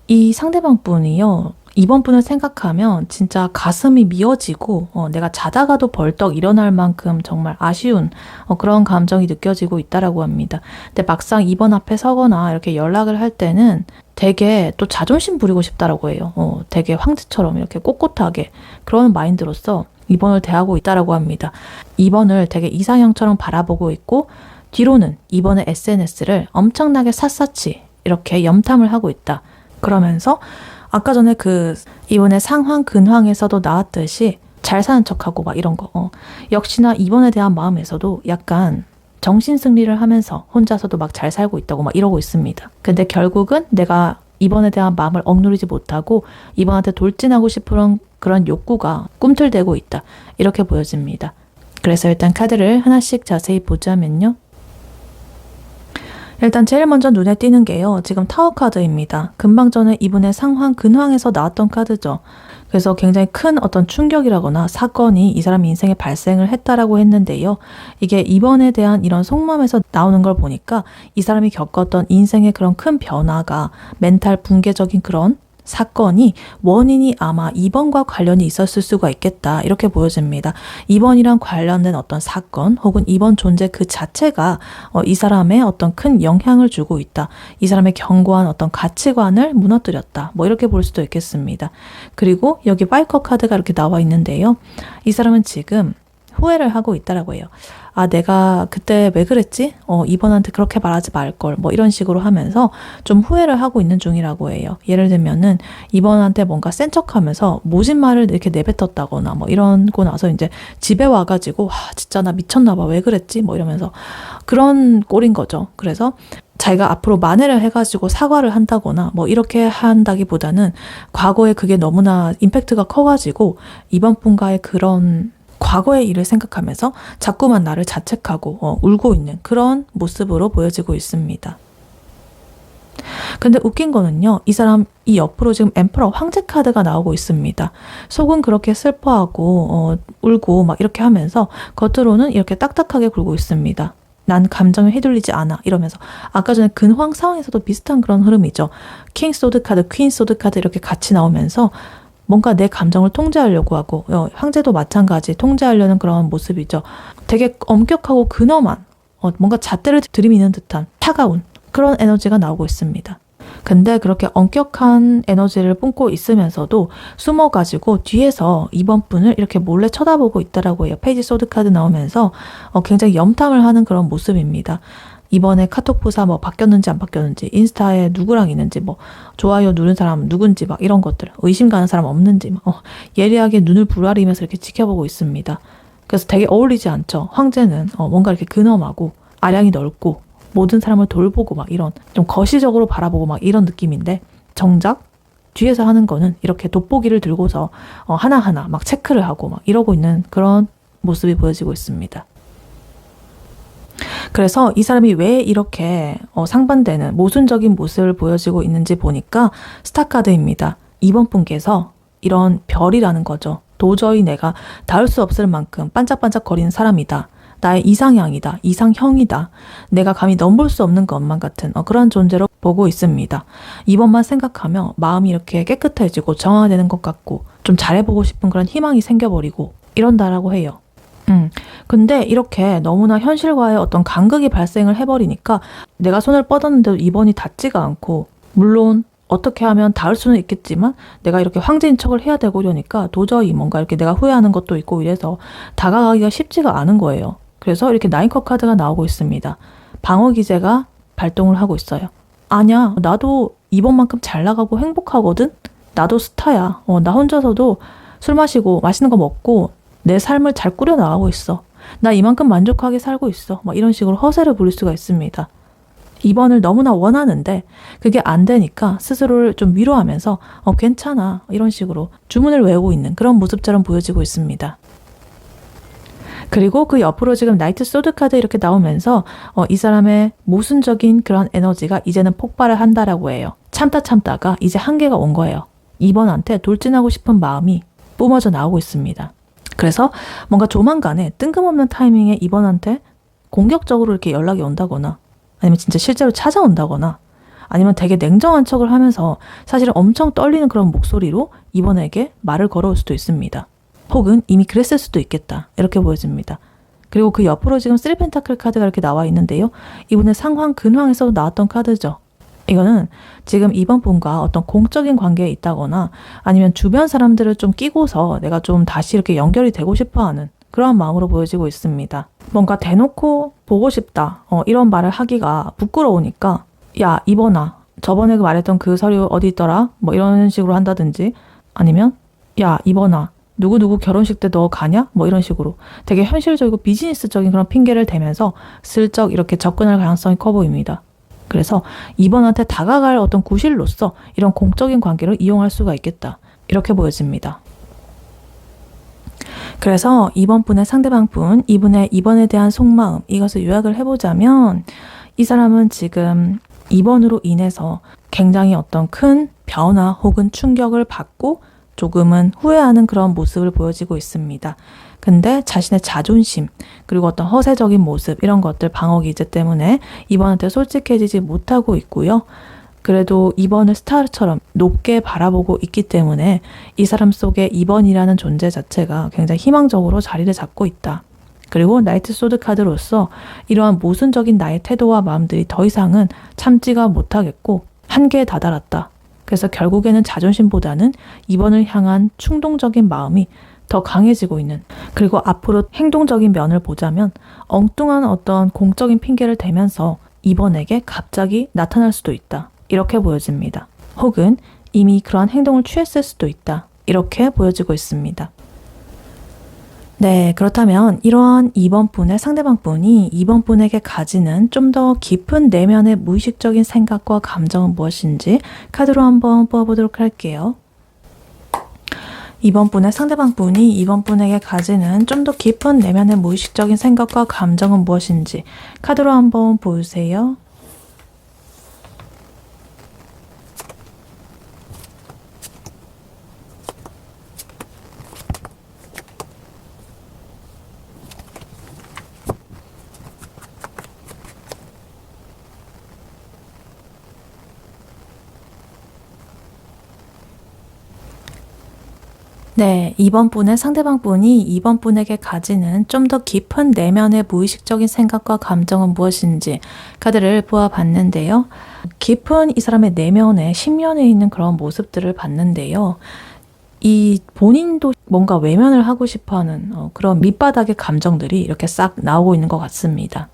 이 상대방 분이요. 2번 분을 생각하면 진짜 가슴이 미어지고 내가 자다가도 벌떡 일어날 만큼 정말 아쉬운 그런 감정이 느껴지고 있다라고 합니다. 근데 막상 2번 앞에 서거나 이렇게 연락을 할 때는 되게 또 자존심 부리고 싶다라고 해요. 되게 황제처럼 이렇게 꼿꼿하게 그런 마인드로서 2번을 대하고 있다라고 합니다. 2번을 되게 이상형처럼 바라보고 있고 뒤로는 2번의 SNS를 엄청나게 샅샅이 이렇게 염탐을 하고 있다. 그러면서 아까 전에 이번에 상황 근황에서도 나왔듯이 잘 사는 척하고 막 이런 거 역시나 2번에 대한 마음에서도 약간 정신승리를 하면서 혼자서도 막 잘 살고 있다고 막 이러고 있습니다. 근데 결국은 내가 2번에 대한 마음을 억누르지 못하고 2번한테 돌진하고 싶은 그런 욕구가 꿈틀대고 있다. 이렇게 보여집니다. 그래서 일단 카드를 하나씩 자세히 보자면요. 일단 제일 먼저 눈에 띄는 게요. 지금 타워 카드입니다. 금방 전에 이분의 상황 근황에서 나왔던 카드죠. 그래서 굉장히 큰 어떤 충격이라거나 사건이 이 사람 인생에 발생을 했다라고 했는데요. 이게 이번에 대한 이런 속마음에서 나오는 걸 보니까 이 사람이 겪었던 인생의 그런 큰 변화가 멘탈 붕괴적인 그런 사건이 원인이 아마 2번과 관련이 있었을 수가 있겠다 이렇게 보여집니다. 2번이랑 관련된 어떤 사건 혹은 2번 존재 그 자체가 이 사람의 어떤 큰 영향을 주고 있다. 이 사람의 견고한 어떤 가치관을 무너뜨렸다. 뭐 이렇게 볼 수도 있겠습니다. 그리고 여기 파이커 카드가 이렇게 나와 있는데요. 이 사람은 지금 후회를 하고 있다라고 해요. 내가 그때 왜 그랬지? 이번한테 그렇게 말하지 말걸. 뭐 이런 식으로 하면서 좀 후회를 하고 있는 중이라고 해요. 예를 들면은 이번한테 뭔가 센 척하면서 모진 말을 이렇게 내뱉었다거나 뭐 이러고 나서 이제 집에 와가지고 진짜 나 미쳤나 봐. 왜 그랬지? 뭐 이러면서 그런 꼴인 거죠. 그래서 자기가 앞으로 만회를 해가지고 사과를 한다거나 뭐 이렇게 한다기보다는 과거에 그게 너무나 임팩트가 커가지고 이번 분과의 그런 과거의 일을 생각하면서 자꾸만 나를 자책하고 울고 있는 그런 모습으로 보여지고 있습니다. 근데 웃긴 거는요, 이 사람 이 옆으로 지금 엠퍼러 황제 카드가 나오고 있습니다. 속은 그렇게 슬퍼하고 울고 막 이렇게 하면서 겉으로는 이렇게 딱딱하게 굴고 있습니다. 난 감정에 휘둘리지 않아 이러면서, 아까 전에 근황 상황에서도 비슷한 그런 흐름이죠. 킹 소드 카드, 퀸 소드 카드 이렇게 같이 나오면서 뭔가 내 감정을 통제하려고 하고, 황제도 마찬가지 통제하려는 그런 모습이죠. 되게 엄격하고 근엄한, 뭔가 잣대를 들이미는 듯한 차가운 그런 에너지가 나오고 있습니다. 근데 그렇게 엄격한 에너지를 뿜고 있으면서도 숨어가지고 뒤에서 이번 분을 이렇게 몰래 쳐다보고 있다라고 해요. 페이지 소드 카드 나오면서 굉장히 염탐을 하는 그런 모습입니다. 이번에 카톡 포사 뭐 바뀌었는지 안 바뀌었는지, 인스타에 누구랑 있는지, 뭐 좋아요 누른 사람 누군지 막 이런 것들, 의심 가는 사람 없는지 막 예리하게 눈을 부라리면서 이렇게 지켜보고 있습니다. 그래서 되게 어울리지 않죠. 황제는 뭔가 이렇게 근엄하고 아량이 넓고 모든 사람을 돌보고 막 이런 좀 거시적으로 바라보고 막 이런 느낌인데, 정작 뒤에서 하는 거는 이렇게 돋보기를 들고서 하나하나 막 체크를 하고 막 이러고 있는 그런 모습이 보여지고 있습니다. 그래서 이 사람이 왜 이렇게 상반되는 모순적인 모습을 보여지고 있는지 보니까 스타카드입니다. 이번 분께서 이런 별이라는 거죠. 도저히 내가 닿을 수 없을 만큼 반짝반짝거리는 사람이다. 나의 이상향이다. 이상형이다. 내가 감히 넘볼 수 없는 것만 같은 그런 존재로 보고 있습니다. 이번만 생각하며 마음이 이렇게 깨끗해지고 정화되는 것 같고 좀 잘해보고 싶은 그런 희망이 생겨버리고 이런다라고 해요. 근데 이렇게 너무나 현실과의 어떤 간극이 발생을 해버리니까 내가 손을 뻗었는데도 이번이 닿지가 않고, 물론 어떻게 하면 닿을 수는 있겠지만 내가 이렇게 황제인 척을 해야 되고 이러니까 도저히 뭔가 이렇게 내가 후회하는 것도 있고 이래서 다가가기가 쉽지가 않은 거예요. 그래서 이렇게 나인컵 카드가 나오고 있습니다. 방어 기제가 발동을 하고 있어요. 아니야, 나도 이번만큼 잘 나가고 행복하거든? 나도 스타야. 나 혼자서도 술 마시고 맛있는 거 먹고 내 삶을 잘 꾸려나가고 있어. 나 이만큼 만족하게 살고 있어. 막 이런 식으로 허세를 부릴 수가 있습니다. 2번을 너무나 원하는데 그게 안 되니까 스스로를 좀 위로하면서 괜찮아. 이런 식으로 주문을 외우고 있는 그런 모습처럼 보여지고 있습니다. 그리고 그 옆으로 지금 나이트 소드 카드 이렇게 나오면서 이 사람의 모순적인 그런 에너지가 이제는 폭발을 한다라고 해요. 참다가 이제 한계가 온 거예요. 2번한테 돌진하고 싶은 마음이 뿜어져 나오고 있습니다. 그래서 뭔가 조만간에 뜬금없는 타이밍에 2번한테 공격적으로 이렇게 연락이 온다거나, 아니면 진짜 실제로 찾아온다거나, 아니면 되게 냉정한 척을 하면서 사실은 엄청 떨리는 그런 목소리로 2번에게 말을 걸어올 수도 있습니다. 혹은 이미 그랬을 수도 있겠다. 이렇게 보여집니다. 그리고 그 옆으로 지금 3펜타클 카드가 이렇게 나와 있는데요. 이분의 상황 근황에서도 나왔던 카드죠. 이거는 지금 2번 분과 어떤 공적인 관계에 있다거나 아니면 주변 사람들을 좀 끼고서 내가 좀 다시 이렇게 연결이 되고 싶어하는 그런 마음으로 보여지고 있습니다. 뭔가 대놓고 보고 싶다 이런 말을 하기가 부끄러우니까, 야 이번아 저번에 말했던 그 서류 어디 있더라? 뭐 이런 식으로 한다든지, 아니면 야 이번아 누구누구 결혼식 때 너 가냐? 뭐 이런 식으로 되게 현실적이고 비즈니스적인 그런 핑계를 대면서 슬쩍 이렇게 접근할 가능성이 커 보입니다. 그래서 2번한테 다가갈 어떤 구실로서 이런 공적인 관계를 이용할 수가 있겠다. 이렇게 보여집니다. 그래서 2번 분의 상대방 분, 이분의 2번에 대한 속마음, 이것을 요약을 해보자면, 이 사람은 지금 2번으로 인해서 굉장히 어떤 큰 변화 혹은 충격을 받고 조금은 후회하는 그런 모습을 보여지고 있습니다. 근데 자신의 자존심, 그리고 어떤 허세적인 모습, 이런 것들 방어 기제 때문에 2번한테 솔직해지지 못하고 있고요. 그래도 2번을 스타처럼 높게 바라보고 있기 때문에 이 사람 속에 2번이라는 존재 자체가 굉장히 희망적으로 자리를 잡고 있다. 그리고 나이트 소드 카드로서 이러한 모순적인 나의 태도와 마음들이 더 이상은 참지가 못하겠고 한계에 다다랐다. 그래서 결국에는 자존심보다는 2번을 향한 충동적인 마음이 더 강해지고 있는, 그리고 앞으로 행동적인 면을 보자면 엉뚱한 어떤 공적인 핑계를 대면서 2번에게 갑자기 나타날 수도 있다. 이렇게 보여집니다. 혹은 이미 그러한 행동을 취했을 수도 있다. 이렇게 보여지고 있습니다. 네, 그렇다면 이러한 2번 분의 상대방 분이 2번 분에게 가지는 좀 더 깊은 내면의 무의식적인 생각과 감정은 무엇인지 카드로 한번 뽑아보도록 할게요. 2번 분의 상대방 분이 2번 분에게 가지는 좀 더 깊은 내면의 무의식적인 생각과 감정은 무엇인지 카드로 한번 보세요. 네, 2번 분의 상대방 분이 2번 분에게 가지는 좀 더 깊은 내면의 무의식적인 생각과 감정은 무엇인지 카드를 보아봤는데요. 깊은 이 사람의 내면에, 심연에 있는 그런 모습들을 봤는데요. 이 본인도 뭔가 외면을 하고 싶어하는 그런 밑바닥의 감정들이 이렇게 싹 나오고 있는 것 같습니다.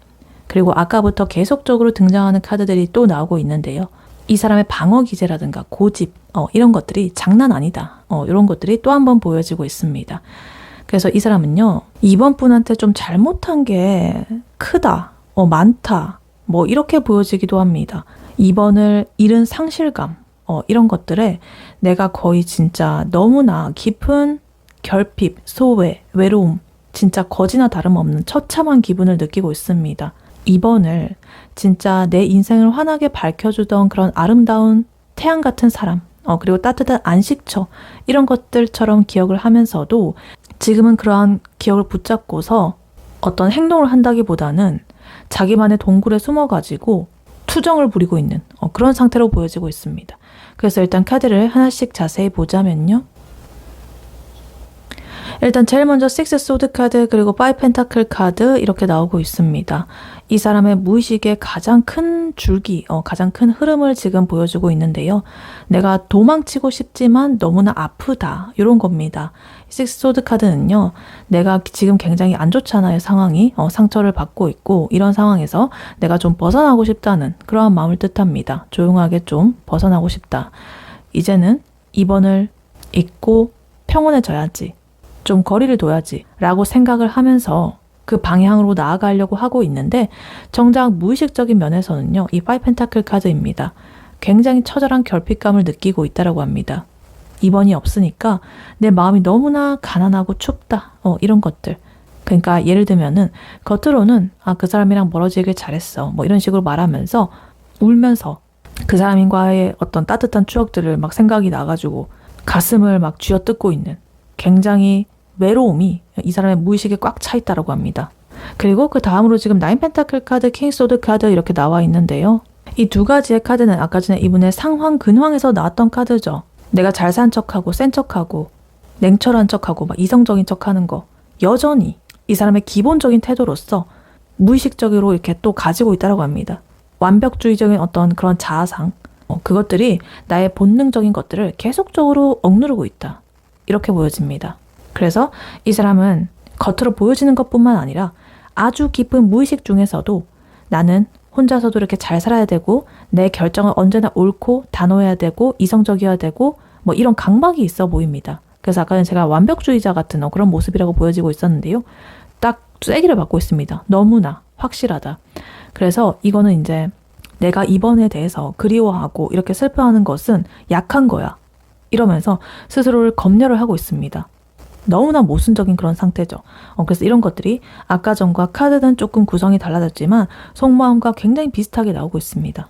그리고 아까부터 계속적으로 등장하는 카드들이 또 나오고 있는데요. 이 사람의 방어 기제라든가 고집 이런 것들이 장난 아니다. 이런 것들이 또 한 번 보여지고 있습니다. 그래서 이 사람은요. 2번 분한테 좀 잘못한 게 크다, 많다, 뭐 이렇게 보여지기도 합니다. 2번을 잃은 상실감 이런 것들에 내가 거의 진짜 너무나 깊은 결핍, 소외, 외로움, 진짜 거지나 다름없는 처참한 기분을 느끼고 있습니다. 2번을 진짜 내 인생을 환하게 밝혀주던 그런 아름다운 태양 같은 사람, 그리고 따뜻한 안식처 이런 것들처럼 기억을 하면서도 지금은 그러한 기억을 붙잡고서 어떤 행동을 한다기보다는 자기만의 동굴에 숨어가지고 투정을 부리고 있는 그런 상태로 보여지고 있습니다. 그래서 일단 카드를 하나씩 자세히 보자면요. 일단 제일 먼저 6 소드 카드 그리고 5 펜타클 카드 이렇게 나오고 있습니다. 이 사람의 무의식의 가장 큰 줄기, 가장 큰 흐름을 지금 보여주고 있는데요. 내가 도망치고 싶지만 너무나 아프다 이런 겁니다. 6 소드 카드는요. 내가 지금 굉장히 안 좋잖아요. 상황이. 상처를 받고 있고 이런 상황에서 내가 좀 벗어나고 싶다는 그러한 마음을 뜻합니다. 조용하게 좀 벗어나고 싶다. 이제는 2번을 잊고 평온해져야지. 좀 거리를 둬야지 라고 생각을 하면서 그 방향으로 나아가려고 하고 있는데 정작 무의식적인 면에서는요. 이 5 펜타클 카드입니다. 굉장히 처절한 결핍감을 느끼고 있다고 합니다. 2번이 없으니까 내 마음이 너무나 가난하고 춥다. 이런 것들. 그러니까 예를 들면은 겉으로는 그 사람이랑 멀어지길 잘했어. 뭐 이런 식으로 말하면서 울면서 그 사람과의 어떤 따뜻한 추억들을 막 생각이 나가지고 가슴을 막 쥐어뜯고 있는 굉장히 외로움이 이 사람의 무의식에 꽉 차 있다고 합니다. 그리고 그 다음으로 지금 9 펜타클 카드, 킹 소드 카드 이렇게 나와 있는데요. 이 두 가지의 카드는 아까 전에 이분의 상황, 근황에서 나왔던 카드죠. 내가 잘 산 척하고 센 척하고 냉철한 척하고 막 이성적인 척하는 거 여전히 이 사람의 기본적인 태도로서 무의식적으로 이렇게 또 가지고 있다고 합니다. 완벽주의적인 어떤 그런 자아상 그것들이 나의 본능적인 것들을 계속적으로 억누르고 있다. 이렇게 보여집니다. 그래서 이 사람은 겉으로 보여지는 것뿐만 아니라 아주 깊은 무의식 중에서도 나는 혼자서도 이렇게 잘 살아야 되고 내 결정은 언제나 옳고 단호해야 되고 이성적이어야 되고 뭐 이런 강박이 있어 보입니다. 그래서 아까는 제가 완벽주의자 같은 그런 모습이라고 보여지고 있었는데요. 딱 쐐기를 받고 있습니다. 너무나 확실하다. 그래서 이거는 이제 내가 이번에 대해서 그리워하고 이렇게 슬퍼하는 것은 약한 거야. 이러면서 스스로를 검열을 하고 있습니다. 너무나 모순적인 그런 상태죠. 그래서 이런 것들이 아까 전과 카드는 조금 구성이 달라졌지만 속마음과 굉장히 비슷하게 나오고 있습니다.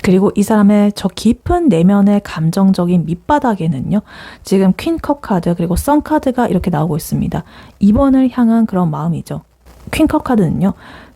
그리고 이 사람의 저 깊은 내면의 감정적인 밑바닥에는요. 지금 퀸컵 카드 그리고 선 카드가 이렇게 나오고 있습니다. 2번을 향한 그런 마음이죠. 퀸컵 카드는요.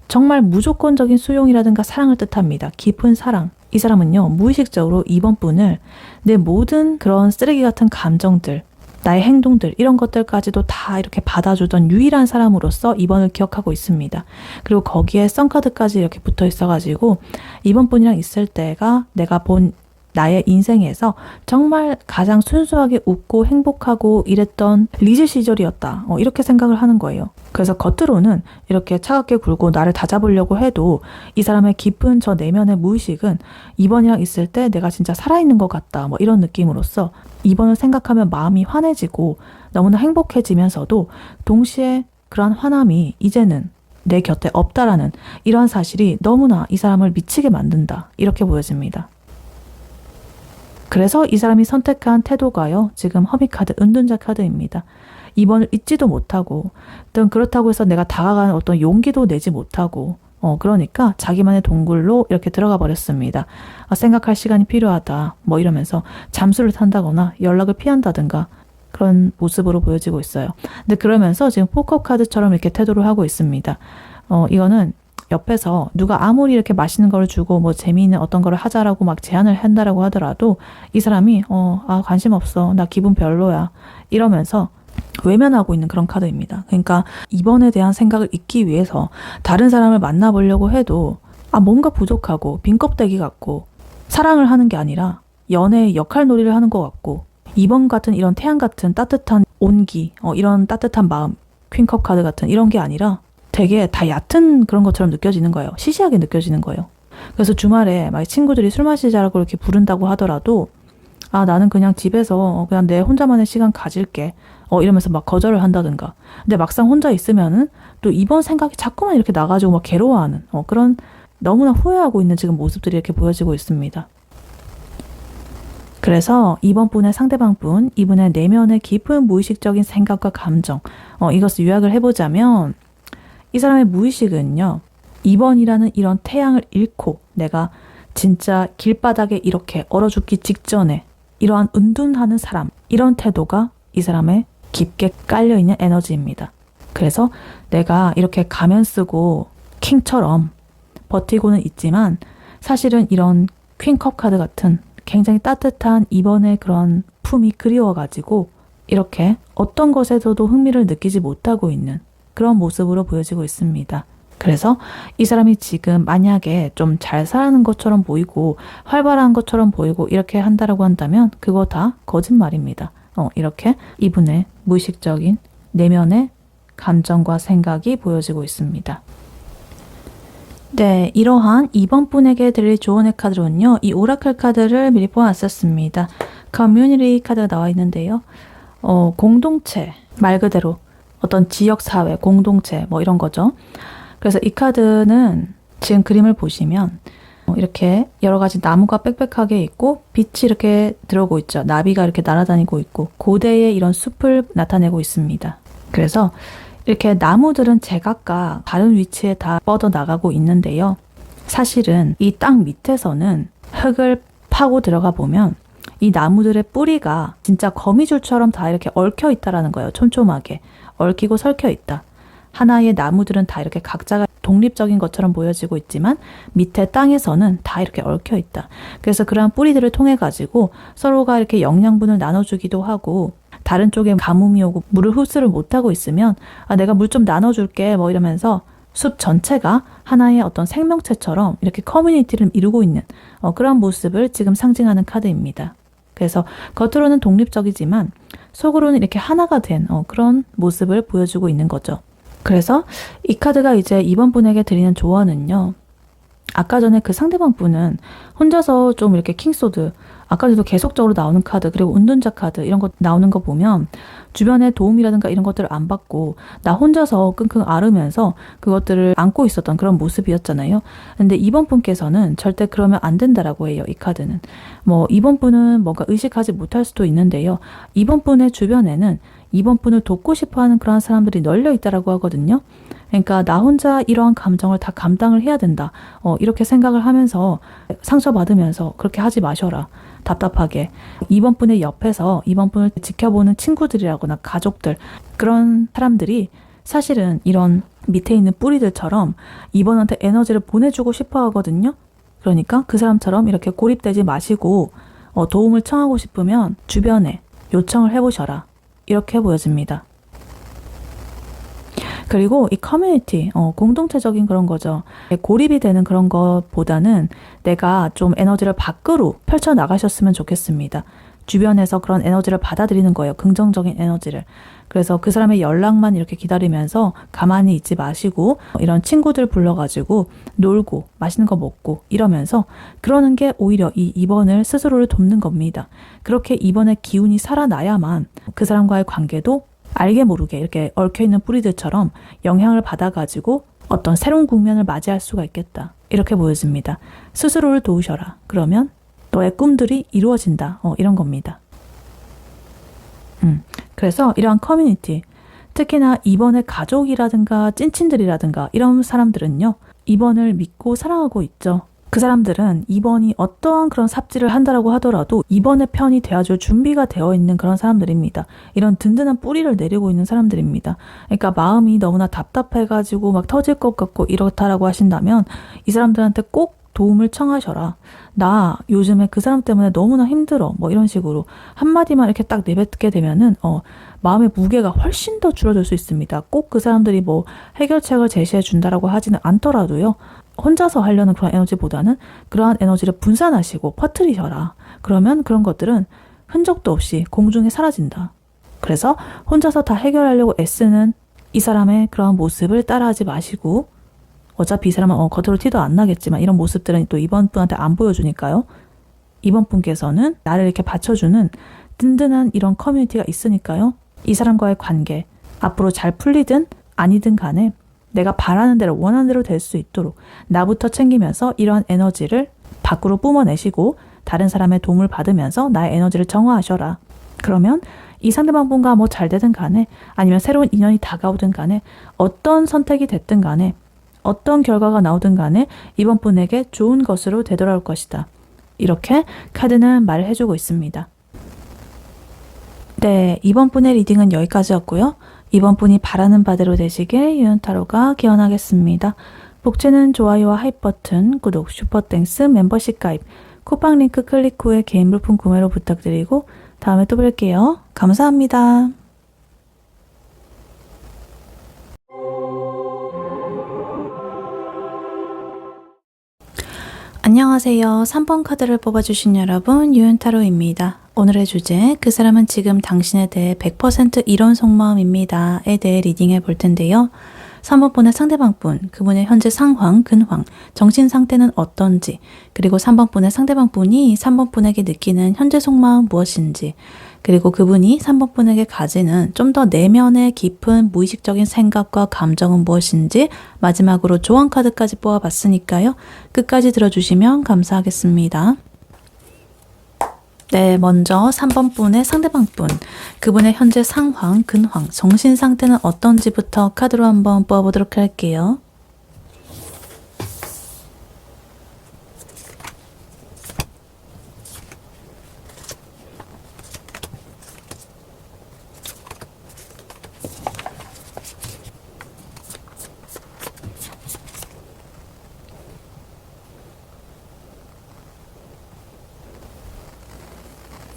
정말 무조건적인 수용이라든가 사랑을 뜻합니다. 깊은 사랑. 이 사람은요. 무의식적으로 2번 분을 내 모든 그런 쓰레기 같은 감정들 나의 행동들 이런 것들까지도 다 이렇게 받아주던 유일한 사람으로서 2번을 기억하고 있습니다. 그리고 거기에 썬카드까지 이렇게 붙어 있어가지고 2번 분이랑 있을 때가 내가 본 나의 인생에서 정말 가장 순수하게 웃고 행복하고 이랬던 리즈 시절이었다. 이렇게 생각을 하는 거예요. 그래서 겉으로는 이렇게 차갑게 굴고 나를 다잡으려고 해도 이 사람의 깊은 저 내면의 무의식은 2번이랑 있을 때 내가 진짜 살아있는 것 같다. 뭐 이런 느낌으로써 2번을 생각하면 마음이 환해지고 너무나 행복해지면서도 동시에 그러한 환함이 이제는 내 곁에 없다라는 이러한 사실이 너무나 이 사람을 미치게 만든다. 이렇게 보여집니다. 그래서 이 사람이 선택한 태도가요. 지금 허미카드, 은둔자 카드입니다. 2번을 잊지도 못하고 또 그렇다고 해서 내가 다가가는 어떤 용기도 내지 못하고 그러니까 자기만의 동굴로 이렇게 들어가 버렸습니다. 생각할 시간이 필요하다. 뭐 이러면서 잠수를 탄다거나 연락을 피한다든가 그런 모습으로 보여지고 있어요. 근데 그러면서 지금 포커 카드처럼 이렇게 태도를 하고 있습니다. 이거는 옆에서 누가 아무리 이렇게 맛있는 걸 주고 뭐 재미있는 어떤 거를 하자라고 막 제안을 한다라고 하더라도 이 사람이 관심 없어. 나 기분 별로야. 이러면서 외면하고 있는 그런 카드입니다. 그러니까 이번에 대한 생각을 잊기 위해서 다른 사람을 만나보려고 해도 뭔가 부족하고 빈 껍데기 같고 사랑을 하는 게 아니라 연애의 역할놀이를 하는 것 같고 이번 같은 이런 태양 같은 따뜻한 온기, 이런 따뜻한 마음, 퀸컵 카드 같은 이런 게 아니라 되게 다 얕은 그런 것처럼 느껴지는 거예요. 시시하게 느껴지는 거예요. 그래서 주말에 막 친구들이 술 마시자고 이렇게 부른다고 하더라도 나는 그냥 집에서 그냥 내 혼자만의 시간 가질게. 이러면서 막 거절을 한다든가. 근데 막상 혼자 있으면은 또 이번 생각이 자꾸만 이렇게 나가지고 막 괴로워하는 그런 너무나 후회하고 있는 지금 모습들이 이렇게 보여지고 있습니다. 그래서 이번 분의 상대방 분, 이분의 내면의 깊은 무의식적인 생각과 감정, 이것을 요약을 해보자면 이 사람의 무의식은요, 이번이라는 이런 태양을 잃고 내가 진짜 길바닥에 이렇게 얼어 죽기 직전에 이러한 은둔하는 사람, 이런 태도가 이 사람의 깊게 깔려있는 에너지입니다. 그래서 내가 이렇게 가면 쓰고 킹처럼 버티고는 있지만 사실은 이런 퀸컵 카드 같은 굉장히 따뜻한 이번의 그런 품이 그리워가지고 이렇게 어떤 것에서도 흥미를 느끼지 못하고 있는 그런 모습으로 보여지고 있습니다. 그래서 이 사람이 지금 만약에 좀 잘 사는 것처럼 보이고 활발한 것처럼 보이고 이렇게 한다라고 한다면 그거 다 거짓말입니다. 이렇게 이분의 무의식적인 내면의 감정과 생각이 보여지고 있습니다. 네, 이러한 이번 분에게 드릴 조언의 카드로는요, 이 오라클 카드를 미리 뽑아놨었습니다. 커뮤니티 카드가 나와 있는데요. 공동체, 말 그대로 어떤 지역사회, 공동체 뭐 이런 거죠. 그래서 이 카드는 지금 그림을 보시면 이렇게 여러 가지 나무가 빽빽하게 있고 빛이 이렇게 들어오고 있죠. 나비가 이렇게 날아다니고 있고 고대의 이런 숲을 나타내고 있습니다. 그래서 이렇게 나무들은 제각각 다른 위치에 다 뻗어나가고 있는데요. 사실은 이 땅 밑에서는 흙을 파고 들어가 보면 이 나무들의 뿌리가 진짜 거미줄처럼 다 이렇게 얽혀 있다라는 거예요. 촘촘하게 얽히고 설켜 있다. 하나의 나무들은 다 이렇게 각자가 독립적인 것처럼 보여지고 있지만 밑에 땅에서는 다 이렇게 얽혀 있다. 그래서 그러한 뿌리들을 통해 가지고 서로가 이렇게 영양분을 나눠주기도 하고 다른 쪽에 가뭄이 오고 물을 흡수를 못하고 있으면 내가 물 좀 나눠줄게 뭐 이러면서 숲 전체가 하나의 어떤 생명체처럼 이렇게 커뮤니티를 이루고 있는 그런 모습을 지금 상징하는 카드입니다. 그래서 겉으로는 독립적이지만 속으로는 이렇게 하나가 된 그런 모습을 보여주고 있는 거죠. 그래서 이 카드가 이제 이번 분에게 드리는 조언은요. 아까 전에 그 상대방 분은 혼자서 좀 이렇게 킹소드, 아까 전에도 계속적으로 나오는 카드, 그리고 운둔자 카드 이런 거 나오는 거 보면 주변에 도움이라든가 이런 것들을 안 받고 나 혼자서 끙끙 앓으면서 그것들을 안고 있었던 그런 모습이었잖아요. 근데 이번 분께서는 절대 그러면 안 된다라고 해요. 이 카드는. 이번 분은 뭔가 의식하지 못할 수도 있는데요. 이번 분의 주변에는 이번 분을 돕고 싶어하는 그런 사람들이 널려 있다라고 하거든요. 그러니까 나 혼자 이러한 감정을 다 감당을 해야 된다. 이렇게 생각을 하면서 상처받으면서 그렇게 하지 마셔라. 답답하게. 이번 분의 옆에서 이번 분을 지켜보는 친구들이라거나 가족들, 그런 사람들이 사실은 이런 밑에 있는 뿌리들처럼 이번한테 에너지를 보내주고 싶어 하거든요. 그러니까 그 사람처럼 이렇게 고립되지 마시고 도움을 청하고 싶으면 주변에 요청을 해보셔라. 이렇게 보여집니다. 그리고 이 커뮤니티, 공동체적인 그런 거죠. 고립이 되는 그런 것보다는 내가 좀 에너지를 밖으로 펼쳐나가셨으면 좋겠습니다. 주변에서 그런 에너지를 받아들이는 거예요. 긍정적인 에너지를. 그래서 그 사람의 연락만 이렇게 기다리면서 가만히 있지 마시고 이런 친구들 불러가지고 놀고 맛있는 거 먹고 이러면서 그러는 게 오히려 이 2번을 스스로를 돕는 겁니다. 그렇게 2번의 기운이 살아나야만 그 사람과의 관계도 알게 모르게 이렇게 얽혀있는 뿌리들처럼 영향을 받아가지고 어떤 새로운 국면을 맞이할 수가 있겠다. 이렇게 보여집니다. 스스로를 도우셔라. 그러면 너의 꿈들이 이루어진다. 이런 겁니다. 그래서 이러한 커뮤니티, 특히나 이번의 가족이라든가 찐친들이라든가 이런 사람들은요. 이번을 믿고 사랑하고 있죠. 그 사람들은 이번이 어떠한 그런 삽질을 한다라고 하더라도 이번의 편이 되어줄 준비가 되어 있는 그런 사람들입니다. 이런 든든한 뿌리를 내리고 있는 사람들입니다. 그러니까 마음이 너무나 답답해가지고 막 터질 것 같고 이렇다라고 하신다면 이 사람들한테 꼭 도움을 청하셔라. 나 요즘에 그 사람 때문에 너무나 힘들어. 뭐 이런 식으로 한마디만 이렇게 딱 내뱉게 되면은 마음의 무게가 훨씬 더 줄어들 수 있습니다. 꼭 그 사람들이 뭐 해결책을 제시해 준다라고 하지는 않더라도요. 혼자서 하려는 그런 에너지보다는 그러한 에너지를 분산하시고 퍼뜨리셔라. 그러면 그런 것들은 흔적도 없이 공중에 사라진다. 그래서 혼자서 다 해결하려고 애쓰는 이 사람의 그런 모습을 따라하지 마시고 어차피 이 사람은 겉으로 티도 안 나겠지만 이런 모습들은 또 이번 분한테 안 보여주니까요. 이번 분께서는 나를 이렇게 받쳐주는 든든한 이런 커뮤니티가 있으니까요. 이 사람과의 관계 앞으로 잘 풀리든 아니든 간에 내가 바라는 대로 원하는 대로 될 수 있도록 나부터 챙기면서 이러한 에너지를 밖으로 뿜어내시고 다른 사람의 도움을 받으면서 나의 에너지를 정화하셔라. 그러면 이 상대방 분과 뭐 잘 되든 간에 아니면 새로운 인연이 다가오든 간에 어떤 선택이 됐든 간에 어떤 결과가 나오든 간에 이번 분에게 좋은 것으로 되돌아올 것이다. 이렇게 카드는 말을 해주고 있습니다. 네, 이번 분의 리딩은 여기까지였고요. 이번 분이 바라는 바대로 되시길 유연타로가 기원하겠습니다. 복제는 좋아요와 하이 버튼, 구독, 슈퍼땡스, 멤버십 가입, 쿠팡 링크 클릭 후에 개인 물품 구매로 부탁드리고 다음에 또 뵐게요. 감사합니다. 안녕하세요. 3번 카드를 뽑아주신 여러분, 유연타로입니다. 오늘의 주제, 그 사람은 지금 당신에 대해 100% 이런 속마음입니다에 대해 리딩해 볼 텐데요. 3번 분의 상대방 분, 그분의 현재 상황, 근황, 정신 상태는 어떤지, 그리고 3번 분의 상대방 분이 3번 분에게 느끼는 현재 속마음 무엇인지, 그리고 그분이 3번 분에게 가지는 좀 더 내면의 깊은 무의식적인 생각과 감정은 무엇인지 마지막으로 조언 카드까지 뽑아봤으니까요. 끝까지 들어주시면 감사하겠습니다. 네, 먼저 3번 분의 상대방 분, 그분의 현재 상황, 근황, 정신 상태는 어떤지부터 카드로 한번 뽑아보도록 할게요.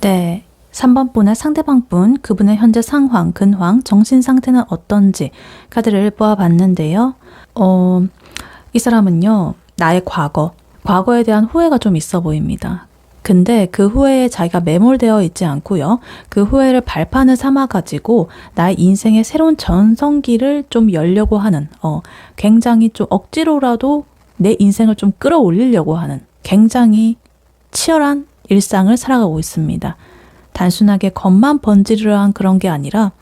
네, 3번 분의 상대방 분, 그분의 현재 상황, 근황, 정신 상태는 어떤지 카드를 뽑아봤는데요. 이 사람은요, 나의 과거에 대한 후회가 좀 있어 보입니다. 근데 그 후회에 자기가 매몰되어 있지 않고요. 그 후회를 발판을 삼아가지고 나의 인생의 새로운 전성기를 좀 열려고 하는, 굉장히 좀 억지로라도 내 인생을 좀 끌어올리려고 하는 굉장히 치열한 일상을 살아가고 있습니다. 단순하게 겉만 번지르르한 그런 게 아니라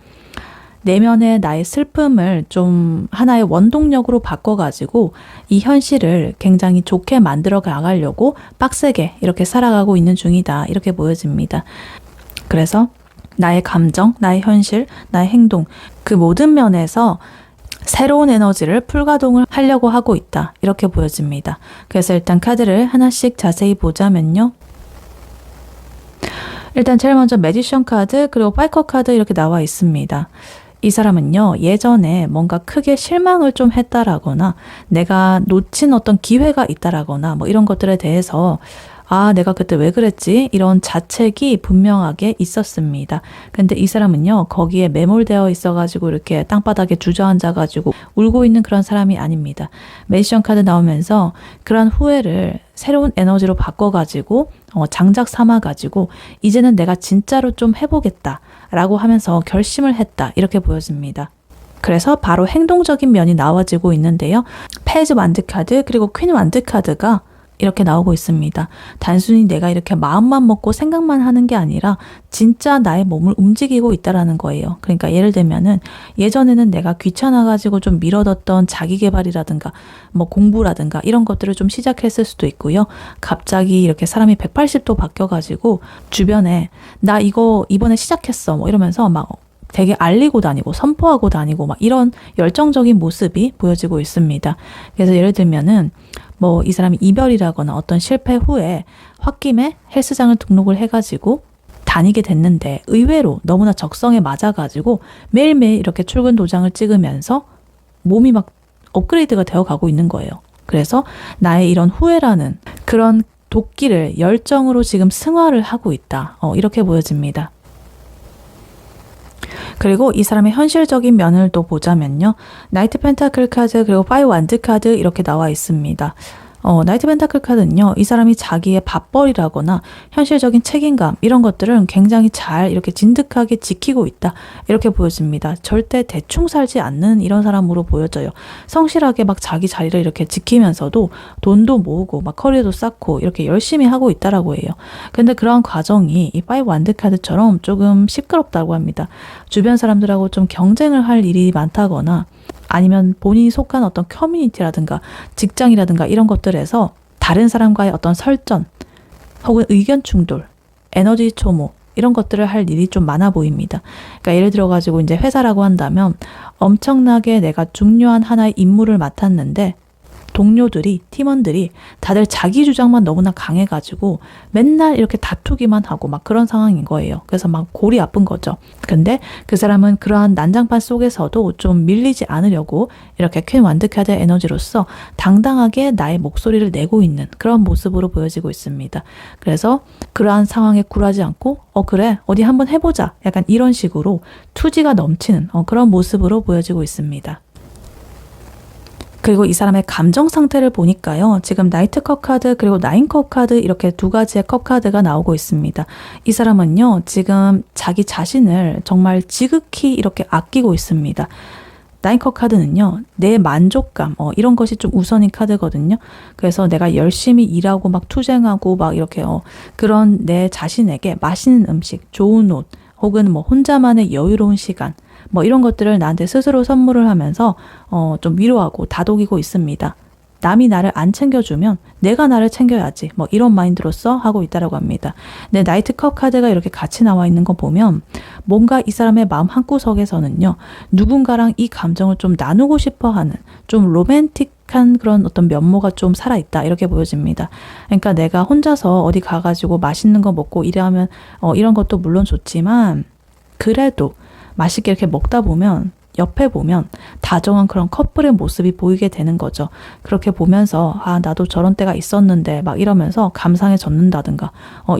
내면의 나의 슬픔을 좀 하나의 원동력으로 바꿔가지고 이 현실을 굉장히 좋게 만들어 나가려고 빡세게 이렇게 살아가고 있는 중이다. 이렇게 보여집니다. 그래서 나의 감정, 나의 현실, 나의 행동 그 모든 면에서 새로운 에너지를 풀가동을 하려고 하고 있다. 이렇게 보여집니다. 그래서 일단 카드를 하나씩 자세히 보자면요. 일단 제일 먼저 매지션 카드 그리고 파이커 카드 이렇게 나와 있습니다. 이 사람은요, 예전에 뭔가 크게 실망을 좀 했다라거나 내가 놓친 어떤 기회가 있다라거나 뭐 이런 것들에 대해서 내가 그때 왜 그랬지? 이런 자책이 분명하게 있었습니다. 근데 이 사람은요, 거기에 매몰되어 있어가지고 이렇게 땅바닥에 주저앉아가지고 울고 있는 그런 사람이 아닙니다. 매지션 카드 나오면서 그런 후회를 새로운 에너지로 바꿔가지고 장작 삼아가지고 이제는 내가 진짜로 좀 해보겠다 라고 하면서 결심을 했다. 이렇게 보여집니다. 그래서 바로 행동적인 면이 나와지고 있는데요. 페이지 완드 카드 그리고 퀸 완드 카드가 이렇게 나오고 있습니다. 단순히 내가 이렇게 마음만 먹고 생각만 하는 게 아니라 진짜 나의 몸을 움직이고 있다라는 거예요. 그러니까 예를 들면은 예전에는 내가 귀찮아가지고 좀 미뤄뒀던 자기계발이라든가 뭐 공부라든가 이런 것들을 좀 시작했을 수도 있고요. 갑자기 이렇게 사람이 180도 바뀌어가지고 주변에 나 이거 이번에 시작했어 뭐 이러면서 막 되게 알리고 다니고 선포하고 다니고 막 이런 열정적인 모습이 보여지고 있습니다. 그래서 예를 들면은 뭐 이 사람이 이별이라거나 어떤 실패 후에 홧김에 헬스장을 등록을 해가지고 다니게 됐는데 의외로 너무나 적성에 맞아가지고 매일매일 이렇게 출근 도장을 찍으면서 몸이 막 업그레이드가 되어 가고 있는 거예요. 그래서 나의 이런 후회라는 그런 도끼를 열정으로 지금 승화를 하고 있다. 이렇게 보여집니다. 그리고 이 사람의 현실적인 면을 또 보자면요. 나이트 펜타클 카드 그리고 파이브 완드 카드 이렇게 나와 있습니다. 나이트 펜타클 카드는요. 이 사람이 자기의 밥벌이라거나 현실적인 책임감 이런 것들은 굉장히 잘 이렇게 진득하게 지키고 있다. 이렇게 보여집니다. 절대 대충 살지 않는 이런 사람으로 보여져요. 성실하게 막 자기 자리를 이렇게 지키면서도 돈도 모으고 막 커리어도 쌓고 이렇게 열심히 하고 있다라고 해요. 근데 그런 과정이 이 파이브 완드 카드처럼 조금 시끄럽다고 합니다. 주변 사람들하고 좀 경쟁을 할 일이 많다거나 아니면 본인이 속한 어떤 커뮤니티라든가 직장이라든가 이런 것들에서 다른 사람과의 어떤 설전 혹은 의견 충돌, 에너지 소모 이런 것들을 할 일이 좀 많아 보입니다. 그러니까 예를 들어 가지고 이제 회사라고 한다면 엄청나게 내가 중요한 하나의 임무를 맡았는데 동료들이, 팀원들이 다들 자기 주장만 너무나 강해가지고 맨날 이렇게 다투기만 하고 막 그런 상황인 거예요. 그래서 막 골이 아픈 거죠. 근데 그 사람은 그러한 난장판 속에서도 좀 밀리지 않으려고 이렇게 퀸 완드 카드의 에너지로서 당당하게 나의 목소리를 내고 있는 그런 모습으로 보여지고 있습니다. 그래서 그러한 상황에 굴하지 않고 그래 어디 한번 해보자 약간 이런 식으로 투지가 넘치는 그런 모습으로 보여지고 있습니다. 그리고 이 사람의 감정 상태를 보니까요. 지금 나이트 컵 카드 그리고 나인 컵 카드 이렇게 두 가지의 컵 카드가 나오고 있습니다. 이 사람은요. 지금 자기 자신을 정말 지극히 이렇게 아끼고 있습니다. 나인 컵 카드는요. 내 만족감 이런 것이 좀 우선인 카드거든요. 그래서 내가 열심히 일하고 막 투쟁하고 막 이렇게 그런 내 자신에게 맛있는 음식, 좋은 옷 혹은 뭐 혼자만의 여유로운 시간 뭐 이런 것들을 나한테 스스로 선물을 하면서 좀 위로하고 다독이고 있습니다. 남이 나를 안 챙겨주면 내가 나를 챙겨야지 뭐 이런 마인드로서 하고 있다라고 합니다. 네, 나이트 컵 카드가 이렇게 같이 나와 있는 거 보면 뭔가 이 사람의 마음 한구석에서는요. 누군가랑 이 감정을 좀 나누고 싶어 하는 좀 로맨틱한 그런 어떤 면모가 좀 살아있다 이렇게 보여집니다. 그러니까 내가 혼자서 어디 가가지고 맛있는 거 먹고 이러면 이런 것도 물론 좋지만 그래도 맛있게 이렇게 먹다 보면 옆에 보면 다정한 그런 커플의 모습이 보이게 되는 거죠. 그렇게 보면서 나도 저런 때가 있었는데 막 이러면서 감상에 젖는다든가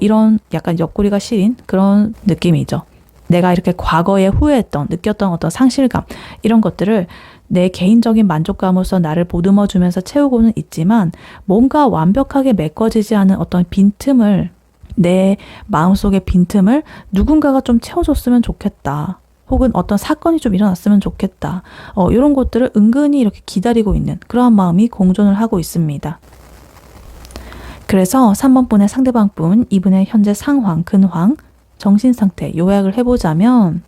이런 약간 옆구리가 시린 그런 느낌이죠. 내가 이렇게 과거에 후회했던 느꼈던 어떤 상실감 이런 것들을 내 개인적인 만족감으로서 나를 보듬어 주면서 채우고는 있지만 뭔가 완벽하게 메꿔지지 않은 어떤 빈틈을 내 마음속의 빈틈을 누군가가 좀 채워줬으면 좋겠다. 혹은 어떤 사건이 좀 일어났으면 좋겠다. 이런 것들을 은근히 이렇게 기다리고 있는 그러한 마음이 공존을 하고 있습니다. 그래서 3번 분의 상대방 분, 이분의 현재 상황, 근황, 정신상태 요약을 해보자면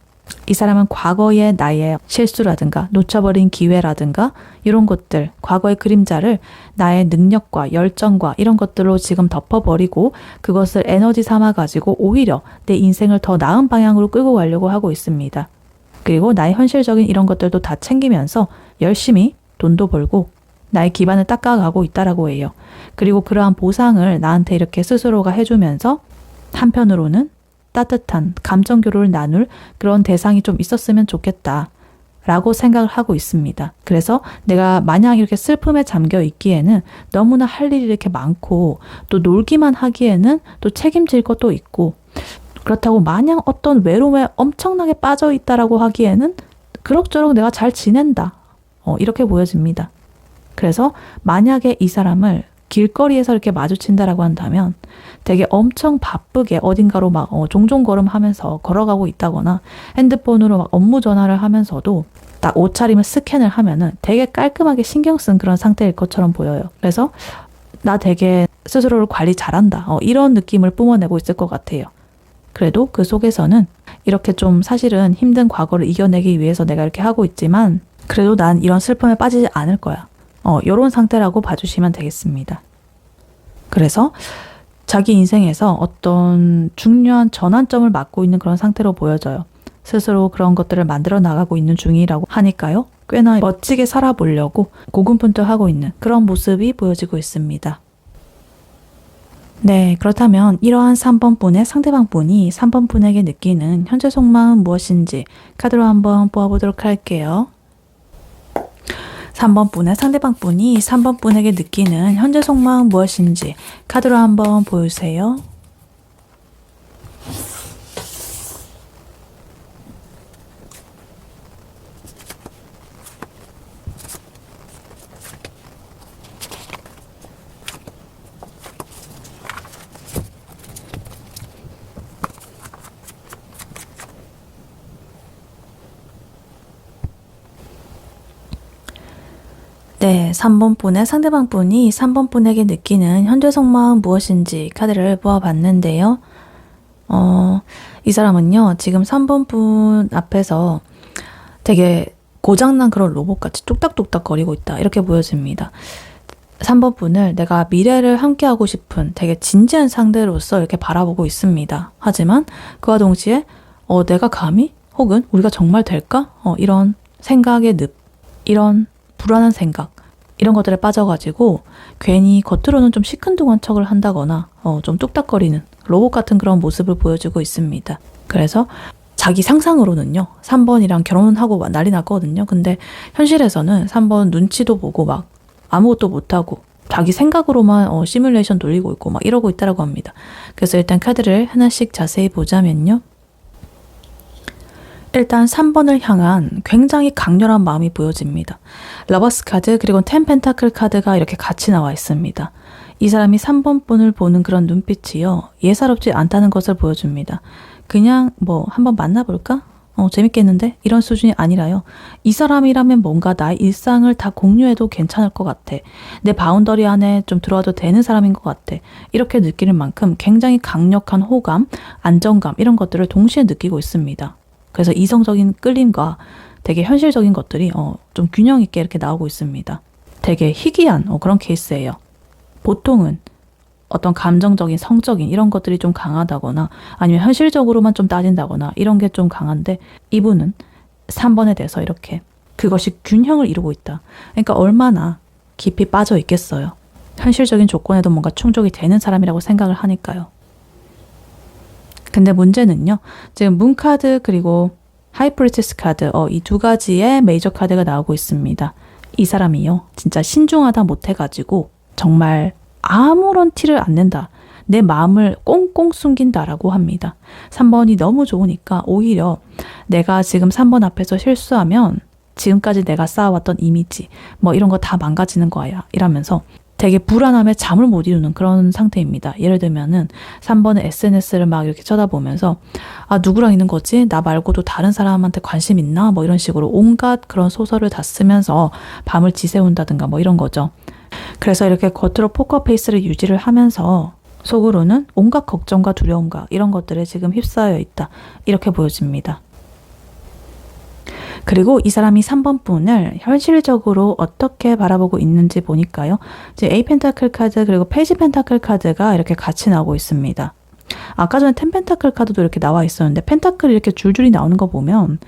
이 사람은 과거의 나의 실수라든가 놓쳐버린 기회라든가 이런 것들, 과거의 그림자를 나의 능력과 열정과 이런 것들로 지금 덮어버리고 그것을 에너지 삼아가지고 오히려 내 인생을 더 나은 방향으로 끌고 가려고 하고 있습니다. 그리고 나의 현실적인 이런 것들도 다 챙기면서 열심히 돈도 벌고 나의 기반을 닦아가고 있다라고 해요. 그리고 그러한 보상을 나한테 이렇게 스스로가 해주면서 한편으로는 따뜻한 감정 교류를 나눌 그런 대상이 좀 있었으면 좋겠다 라고 생각을 하고 있습니다. 그래서 내가 마냥 이렇게 슬픔에 잠겨 있기에는 너무나 할 일이 이렇게 많고 또 놀기만 하기에는 또 책임질 것도 있고 그렇다고 마냥 어떤 외로움에 엄청나게 빠져 있다라고 하기에는 그럭저럭 내가 잘 지낸다 이렇게 보여집니다. 그래서 만약에 이 사람을 길거리에서 이렇게 마주친다라고 한다면 되게 엄청 바쁘게 어딘가로 막 종종 걸음하면서 걸어가고 있다거나 핸드폰으로 막 업무 전화를 하면서도 딱 옷차림을 스캔을 하면은 되게 깔끔하게 신경 쓴 그런 상태일 것처럼 보여요. 그래서 나 되게 스스로를 관리 잘한다. 이런 느낌을 뿜어내고 있을 것 같아요. 그래도 그 속에서는 이렇게 좀 사실은 힘든 과거를 이겨내기 위해서 내가 이렇게 하고 있지만 그래도 난 이런 슬픔에 빠지지 않을 거야. 이런 상태라고 봐주시면 되겠습니다. 그래서 자기 인생에서 어떤 중요한 전환점을 맞고 있는 그런 상태로 보여져요. 스스로 그런 것들을 만들어 나가고 있는 중이라고 하니까요. 꽤나 멋지게 살아보려고 고군분투하고 있는 그런 모습이 보여지고 있습니다. 네, 그렇다면 이러한 3번 분의 상대방 분이 3번 분에게 느끼는 현재 속마음은 무엇인지 카드로 한번 뽑아보도록 할게요. 3번 분의 상대방 분이 3번 분에게 느끼는 현재 속마음은 무엇인지 카드로 한번 보여주세요. 네, 3번 분의 상대방 분이 3번 분에게 느끼는 현재 속마음 무엇인지 카드를 보아봤는데요. 이 사람은요, 지금 3번 분 앞에서 되게 고장난 그런 로봇같이 뚝딱뚝딱 거리고 있다. 이렇게 보여집니다. 3번 분을 내가 미래를 함께하고 싶은 되게 진지한 상대로서 이렇게 바라보고 있습니다. 하지만 그와 동시에 내가 감히? 혹은 우리가 정말 될까? 이런 생각의 늪, 이런 불안한 생각, 이런 것들에 빠져가지고 괜히 겉으로는 좀 시큰둥한 척을 한다거나 좀 뚝딱거리는 로봇 같은 그런 모습을 보여주고 있습니다. 그래서 자기 상상으로는요, 3번이랑 결혼하고 난리 났거든요. 근데 현실에서는 3번 눈치도 보고 막 아무것도 못하고 자기 생각으로만 시뮬레이션 돌리고 있고 막 이러고 있다라고 합니다. 그래서 일단 카드를 하나씩 자세히 보자면요. 일단 3번을 향한 굉장히 강렬한 마음이 보여집니다. 러버스 카드 그리고 10 펜타클 카드가 이렇게 같이 나와 있습니다. 이 사람이 3번 분을 보는 그런 눈빛이요. 예사롭지 않다는 것을 보여줍니다. 그냥 뭐 한번 만나볼까? 재밌겠는데? 이런 수준이 아니라요. 이 사람이라면 뭔가 나의 일상을 다 공유해도 괜찮을 것 같아. 내 바운더리 안에 좀 들어와도 되는 사람인 것 같아. 이렇게 느끼는 만큼 굉장히 강력한 호감, 안정감 이런 것들을 동시에 느끼고 있습니다. 그래서 이성적인 끌림과 되게 현실적인 것들이 좀 균형 있게 이렇게 나오고 있습니다. 되게 희귀한 그런 케이스예요. 보통은 어떤 감정적인, 성적인 이런 것들이 좀 강하다거나 아니면 현실적으로만 좀 따진다거나 이런 게 좀 강한데 이분은 3번에 대해서 이렇게 그것이 균형을 이루고 있다. 그러니까 얼마나 깊이 빠져 있겠어요. 현실적인 조건에도 뭔가 충족이 되는 사람이라고 생각을 하니까요. 근데 문제는요. 지금 문 카드 그리고 하이프리티스 카드 이 두 가지의 메이저 카드가 나오고 있습니다. 이 사람이요. 진짜 신중하다 못해가지고 정말 아무런 티를 안 낸다. 내 마음을 꽁꽁 숨긴다라고 합니다. 3번이 너무 좋으니까 오히려 내가 지금 3번 앞에서 실수하면 지금까지 내가 쌓아왔던 이미지 뭐 이런 거 다 망가지는 거야. 이러면서 되게 불안함에 잠을 못 이루는 그런 상태입니다. 예를 들면은 3번의 SNS를 막 이렇게 쳐다보면서 누구랑 있는 거지? 나 말고도 다른 사람한테 관심 있나? 뭐 이런 식으로 온갖 그런 소설을 다 쓰면서 밤을 지새운다든가 뭐 이런 거죠. 그래서 이렇게 겉으로 포커페이스를 유지를 하면서 속으로는 온갖 걱정과 두려움과 이런 것들에 지금 휩싸여 있다. 이렇게 보여집니다. 그리고 이 사람이 3번 분을 현실적으로 어떻게 바라보고 있는지 보니까요. 이제 A 펜타클 카드 그리고 페이지 펜타클 카드가 이렇게 같이 나오고 있습니다. 아까 전에 10 펜타클 카드도 이렇게 나와 있었는데 펜타클이 이렇게 줄줄이 나오는 거 보면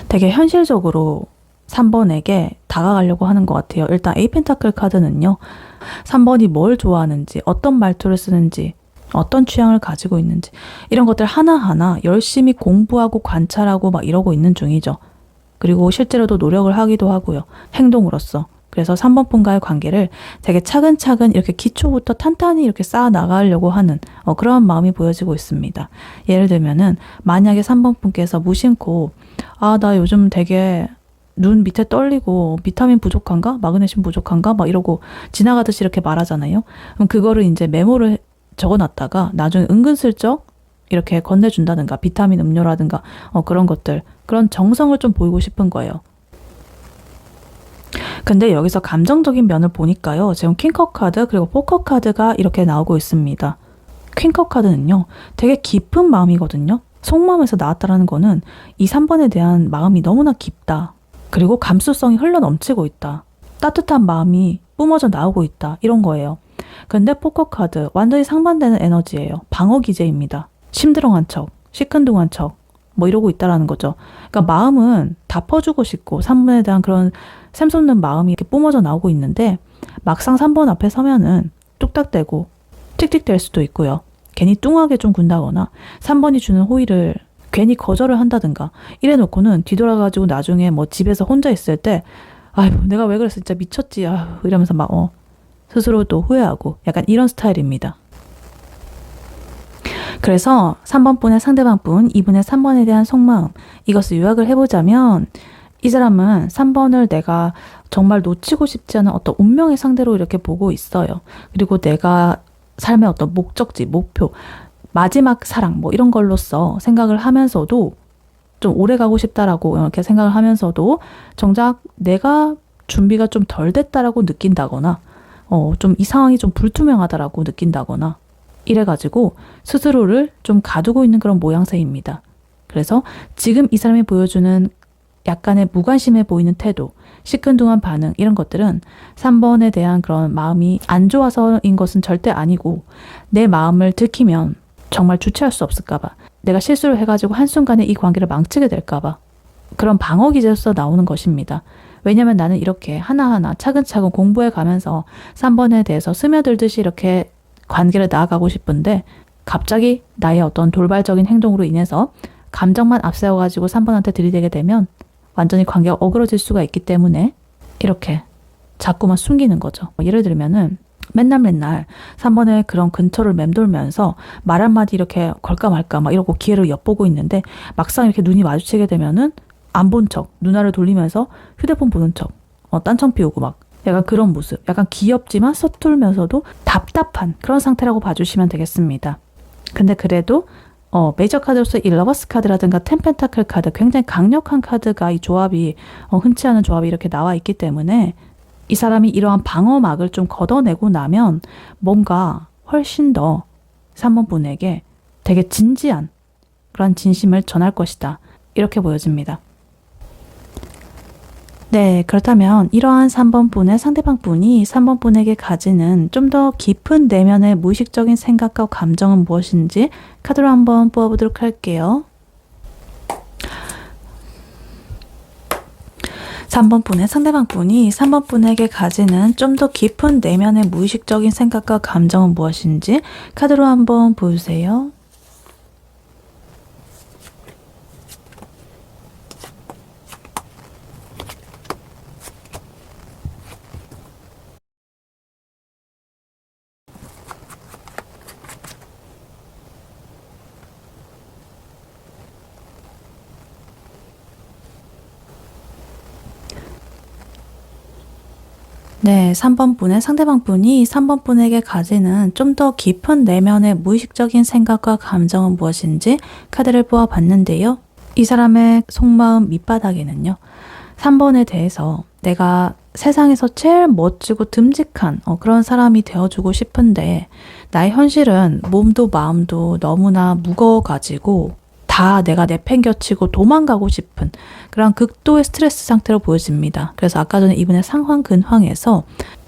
되게 현실적으로 3번에게 다가가려고 하는 것 같아요. 일단 A 펜타클 카드는요. 3번이 뭘 좋아하는지, 어떤 말투를 쓰는지, 어떤 취향을 가지고 있는지 이런 것들 하나하나 열심히 공부하고 관찰하고 막 이러고 있는 중이죠. 그리고 실제로도 노력을 하기도 하고요. 행동으로서. 그래서 3번 분과의 관계를 되게 차근차근 이렇게 기초부터 탄탄히 이렇게 쌓아 나가려고 하는 그런 마음이 보여지고 있습니다. 예를 들면은 만약에 3번 분께서 무심코 나 요즘 되게 눈 밑에 떨리고 비타민 부족한가? 마그네슘 부족한가? 막 이러고 지나가듯이 이렇게 말하잖아요. 그럼 그거를 이제 메모를 적어놨다가 나중에 은근슬쩍 이렇게 건네준다든가 비타민 음료라든가 그런 것들 그런 정성을 좀 보이고 싶은 거예요. 근데 여기서 감정적인 면을 보니까요. 지금 퀸컵 카드 그리고 포커 카드가 이렇게 나오고 있습니다. 퀸컵 카드는요. 되게 깊은 마음이거든요. 속마음에서 나왔다라는 거는 이 3번에 대한 마음이 너무나 깊다. 그리고 감수성이 흘러넘치고 있다. 따뜻한 마음이 뿜어져 나오고 있다. 이런 거예요. 근데 포커 카드 완전히 상반되는 에너지예요. 방어 기제입니다. 심드렁한 척, 시큰둥한 척, 뭐 이러고 있다라는 거죠. 그러니까 마음은 다 퍼주고 싶고 3번에 대한 그런 샘솟는 마음이 이렇게 뿜어져 나오고 있는데 막상 3번 앞에 서면은 뚝딱대고 틱틱댈 수도 있고요. 괜히 뚱하게 좀 군다거나 3번이 주는 호의를 괜히 거절을 한다든가 이래 놓고는 뒤돌아가지고 나중에 뭐 집에서 혼자 있을 때 아유 내가 왜 그랬어 진짜 미쳤지 아유 이러면서 막 스스로 또 후회하고 약간 이런 스타일입니다. 그래서 3번 분의 상대방 분, 2분의 3번에 대한 속마음 이것을 요약을 해보자면 이 사람은 3번을 내가 정말 놓치고 싶지 않은 어떤 운명의 상대로 이렇게 보고 있어요. 그리고 내가 삶의 어떤 목적지, 목표, 마지막 사랑 뭐 이런 걸로써 생각을 하면서도 좀 오래 가고 싶다라고 이렇게 생각을 하면서도 정작 내가 준비가 좀 덜 됐다라고 느낀다거나 좀 이 상황이 좀 불투명하다라고 느낀다거나 이래가지고 스스로를 좀 가두고 있는 그런 모양새입니다. 그래서 지금 이 사람이 보여주는 약간의 무관심해 보이는 태도, 시큰둥한 반응 이런 것들은 3번에 대한 그런 마음이 안 좋아서인 것은 절대 아니고 내 마음을 들키면 정말 주체할 수 없을까봐 내가 실수를 해가지고 한순간에 이 관계를 망치게 될까봐 그런 방어 기제로서 나오는 것입니다. 왜냐면 나는 이렇게 하나하나 차근차근 공부해 가면서 3번에 대해서 스며들듯이 이렇게 관계를 나아가고 싶은데 갑자기 나의 어떤 돌발적인 행동으로 인해서 감정만 앞세워가지고 3번한테 들이대게 되면 완전히 관계가 어그러질 수가 있기 때문에 이렇게 자꾸만 숨기는 거죠. 예를 들면은 맨날 3번의 그런 근처를 맴돌면서 말 한마디 이렇게 걸까 말까 막 이러고 기회를 엿보고 있는데 막상 이렇게 눈이 마주치게 되면은 안 본 척, 눈알을 돌리면서 휴대폰 보는 척, 딴청 피우고 막 약간 그런 모습, 약간 귀엽지만 서툴면서도 답답한 그런 상태라고 봐주시면 되겠습니다. 근데 그래도 메이저 카드로서 이 러버스 카드라든가 텐펜타클 카드 굉장히 강력한 카드가 이 조합이 흔치 않은 조합이 이렇게 나와 있기 때문에 이 사람이 이러한 방어막을 좀 걷어내고 나면 뭔가 훨씬 더 3번 분에게 되게 진지한 그런 진심을 전할 것이다. 이렇게 보여집니다. 네, 그렇다면 이러한 3번 분의 상대방 분이 3번 분에게 가지는 좀 더 깊은 내면의 무의식적인 생각과 감정은 무엇인지 카드로 한번 뽑아보도록 할게요. 3번 분의 상대방 분이 3번 분에게 가지는 좀 더 깊은 내면의 무의식적인 생각과 감정은 무엇인지 카드로 한번 보여주세요. 네, 3번 분의 상대방 분이 3번 분에게 가지는 좀 더 깊은 내면의 무의식적인 생각과 감정은 무엇인지 카드를 뽑아봤는데요. 이 사람의 속마음 밑바닥에는요. 3번에 대해서 내가 세상에서 제일 멋지고 듬직한 그런 사람이 되어주고 싶은데 나의 현실은 몸도 마음도 너무나 무거워가지고 다 내가 내팽겨치고 도망가고 싶은 그런 극도의 스트레스 상태로 보여집니다. 그래서 아까 전에 이분의 상황 근황에서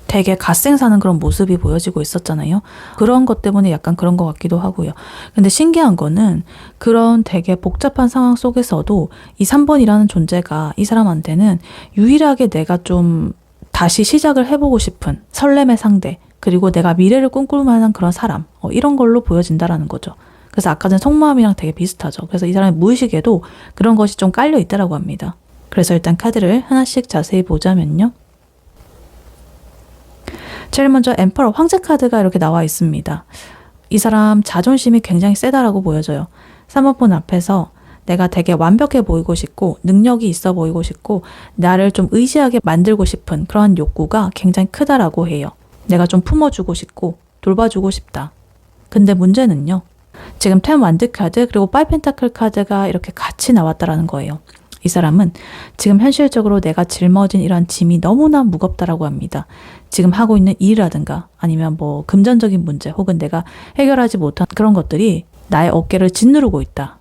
되게 갓생 사는 그런 모습이 보여지고 있었잖아요. 그런 것 때문에 약간 그런 것 같기도 하고요. 근데 신기한 거는 그런 되게 복잡한 상황 속에서도 이 3번이라는 존재가 이 사람한테는 유일하게 내가 좀 다시 시작을 해보고 싶은 설렘의 상대, 그리고 내가 미래를 꿈꿀 만한 그런 사람, 이런 걸로 보여진다라는 거죠. 그래서 아까 전 속마음이랑 되게 비슷하죠. 그래서 이 사람의 무의식에도 그런 것이 좀 깔려 있다라고 합니다. 그래서 일단 카드를 하나씩 자세히 보자면요. 제일 먼저 엠퍼러 황제 카드가 이렇게 나와 있습니다. 이 사람 자존심이 굉장히 세다라고 보여져요. 3번 분 앞에서 내가 되게 완벽해 보이고 싶고 능력이 있어 보이고 싶고 나를 좀 의지하게 만들고 싶은 그런 욕구가 굉장히 크다라고 해요. 내가 좀 품어주고 싶고 돌봐주고 싶다. 근데 문제는요. 지금 10 완드 카드 그리고 5 펜타클 카드가 이렇게 같이 나왔다라는 거예요. 이 사람은 지금 현실적으로 내가 짊어진 이런 짐이 너무나 무겁다라고 합니다. 지금 하고 있는 일이라든가 아니면 뭐 금전적인 문제 혹은 내가 해결하지 못한 그런 것들이 나의 어깨를 짓누르고 있다.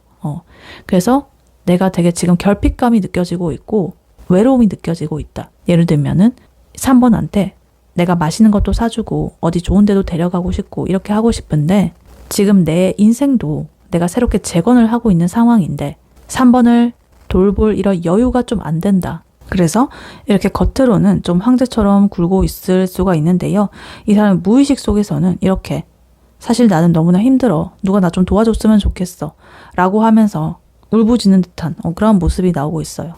그래서 내가 되게 지금 결핍감이 느껴지고 있고 외로움이 느껴지고 있다. 예를 들면은 3번한테 내가 맛있는 것도 사주고 어디 좋은 데도 데려가고 싶고 이렇게 하고 싶은데 지금 내 인생도 내가 새롭게 재건을 하고 있는 상황인데 3번이 나한테 3번을 돌볼 이런 여유가 좀 안 된다. 그래서 이렇게 겉으로는 좀 황제처럼 굴고 있을 수가 있는데요. 이 사람 무의식 속에서는 이렇게 사실 나는 너무나 힘들어. 누가 나 좀 도와줬으면 좋겠어. 라고 하면서 울부짖는 듯한 그런 모습이 나오고 있어요.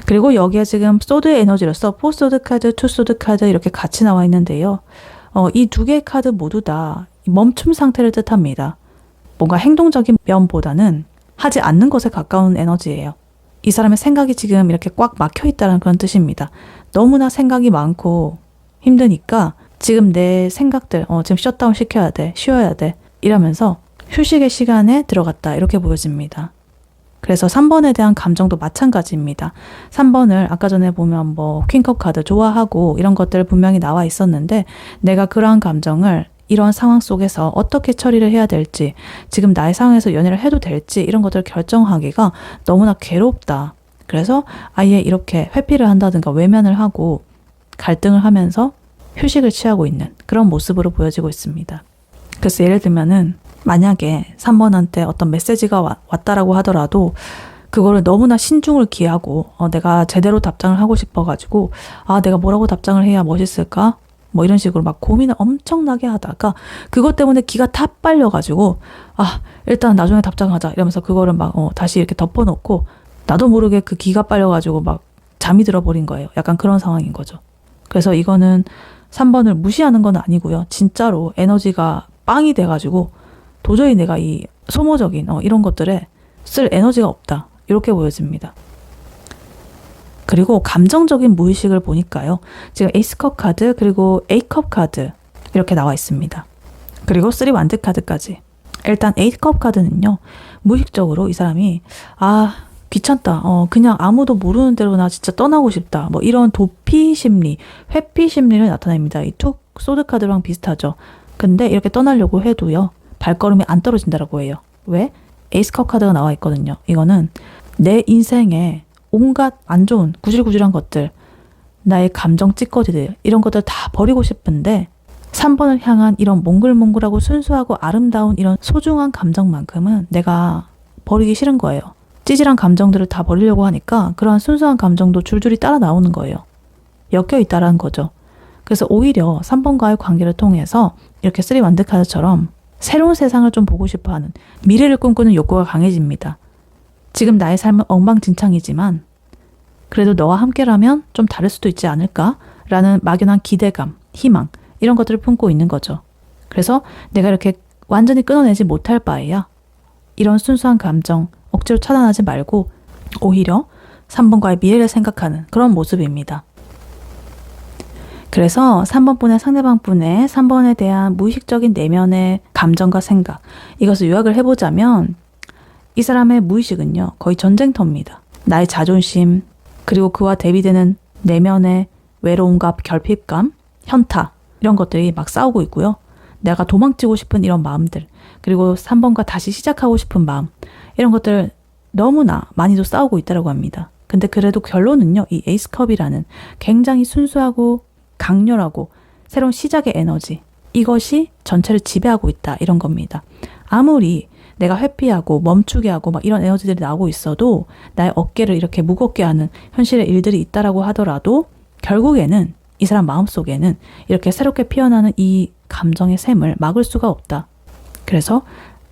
그리고 여기에 지금 소드의 에너지로서 4소드 카드, 2소드 카드 이렇게 같이 나와 있는데요. 이 두 개의 카드 모두 다 멈춤 상태를 뜻합니다. 뭔가 행동적인 면보다는 하지 않는 것에 가까운 에너지예요. 이 사람의 생각이 지금 이렇게 꽉 막혀 있다는 그런 뜻입니다. 너무나 생각이 많고 힘드니까 지금 내 생각들 지금 셧다운 시켜야 돼, 쉬어야 돼 이러면서 휴식의 시간에 들어갔다 이렇게 보여집니다. 그래서 3번에 대한 감정도 마찬가지입니다. 3번을 아까 전에 보면 뭐 퀸컵 카드 좋아하고 이런 것들 분명히 나와 있었는데 내가 그러한 감정을 이런 상황 속에서 어떻게 처리를 해야 될지, 지금 나의 상황에서 연애를 해도 될지 이런 것들을 결정하기가 너무나 괴롭다. 그래서 아예 이렇게 회피를 한다든가 외면을 하고 갈등을 하면서 휴식을 취하고 있는 그런 모습으로 보여지고 있습니다. 그래서 예를 들면은 만약에 3번한테 어떤 메시지가 왔다라고 하더라도 그거를 너무나 신중을 기하고 내가 제대로 답장을 하고 싶어가지고 내가 뭐라고 답장을 해야 멋있을까? 뭐 이런 식으로 막 고민을 엄청나게 하다가 그것 때문에 기가 다 빨려가지고 일단 나중에 답장하자 이러면서 그거를 막 다시 이렇게 덮어놓고 나도 모르게 그 기가 빨려가지고 막 잠이 들어버린 거예요. 약간 그런 상황인 거죠. 그래서 이거는 3번을 무시하는 건 아니고요. 진짜로 에너지가 빵이 돼가지고 도저히 내가 이 소모적인 이런 것들에 쓸 에너지가 없다. 이렇게 보여집니다. 그리고 감정적인 무의식을 보니까요. 지금 에이스컵 카드 그리고 A컵 카드 이렇게 나와 있습니다. 그리고 3 완드 카드까지. 일단 A컵 카드는요. 무의식적으로 이 사람이 귀찮다. 그냥 아무도 모르는 대로 나 진짜 떠나고 싶다. 뭐 이런 도피 심리, 회피 심리를 나타냅니다. 이 툭 소드 카드랑 비슷하죠. 근데 이렇게 떠나려고 해도요. 발걸음이 안 떨어진다라고 해요. 왜? 에이스컵 카드가 나와 있거든요. 이거는 내 인생에 온갖 안 좋은 구질구질한 것들, 나의 감정 찌꺼기들 이런 것들 다 버리고 싶은데 3번을 향한 이런 몽글몽글하고 순수하고 아름다운 이런 소중한 감정만큼은 내가 버리기 싫은 거예요. 찌질한 감정들을 다 버리려고 하니까 그러한 순수한 감정도 줄줄이 따라 나오는 거예요. 엮여 있다라는 거죠. 그래서 오히려 3번과의 관계를 통해서 이렇게 3 완드 카드처럼 새로운 세상을 좀 보고 싶어하는 미래를 꿈꾸는 욕구가 강해집니다. 지금 나의 삶은 엉망진창이지만 그래도 너와 함께라면 좀 다를 수도 있지 않을까? 라는 막연한 기대감, 희망 이런 것들을 품고 있는 거죠. 그래서 내가 이렇게 완전히 끊어내지 못할 바에야 이런 순수한 감정 억지로 차단하지 말고 오히려 3번과의 미래를 생각하는 그런 모습입니다. 그래서 3번분의 상대방분의 3번에 대한 무의식적인 내면의 감정과 생각 이것을 요약을 해보자면 이 사람의 무의식은요. 거의 전쟁터입니다. 나의 자존심 그리고 그와 대비되는 내면의 외로움과 결핍감, 현타 이런 것들이 막 싸우고 있고요. 내가 도망치고 싶은 이런 마음들 그리고 3번과 다시 시작하고 싶은 마음 이런 것들 너무나 많이도 싸우고 있다고 합니다. 근데 그래도 결론은요. 이 에이스컵이라는 굉장히 순수하고 강렬하고 새로운 시작의 에너지 이것이 전체를 지배하고 있다 이런 겁니다. 아무리 내가 회피하고 멈추게 하고 막 이런 에너지들이 나오고 있어도 나의 어깨를 이렇게 무겁게 하는 현실의 일들이 있다라고 하더라도 결국에는 이 사람 마음속에는 이렇게 새롭게 피어나는 이 감정의 샘을 막을 수가 없다. 그래서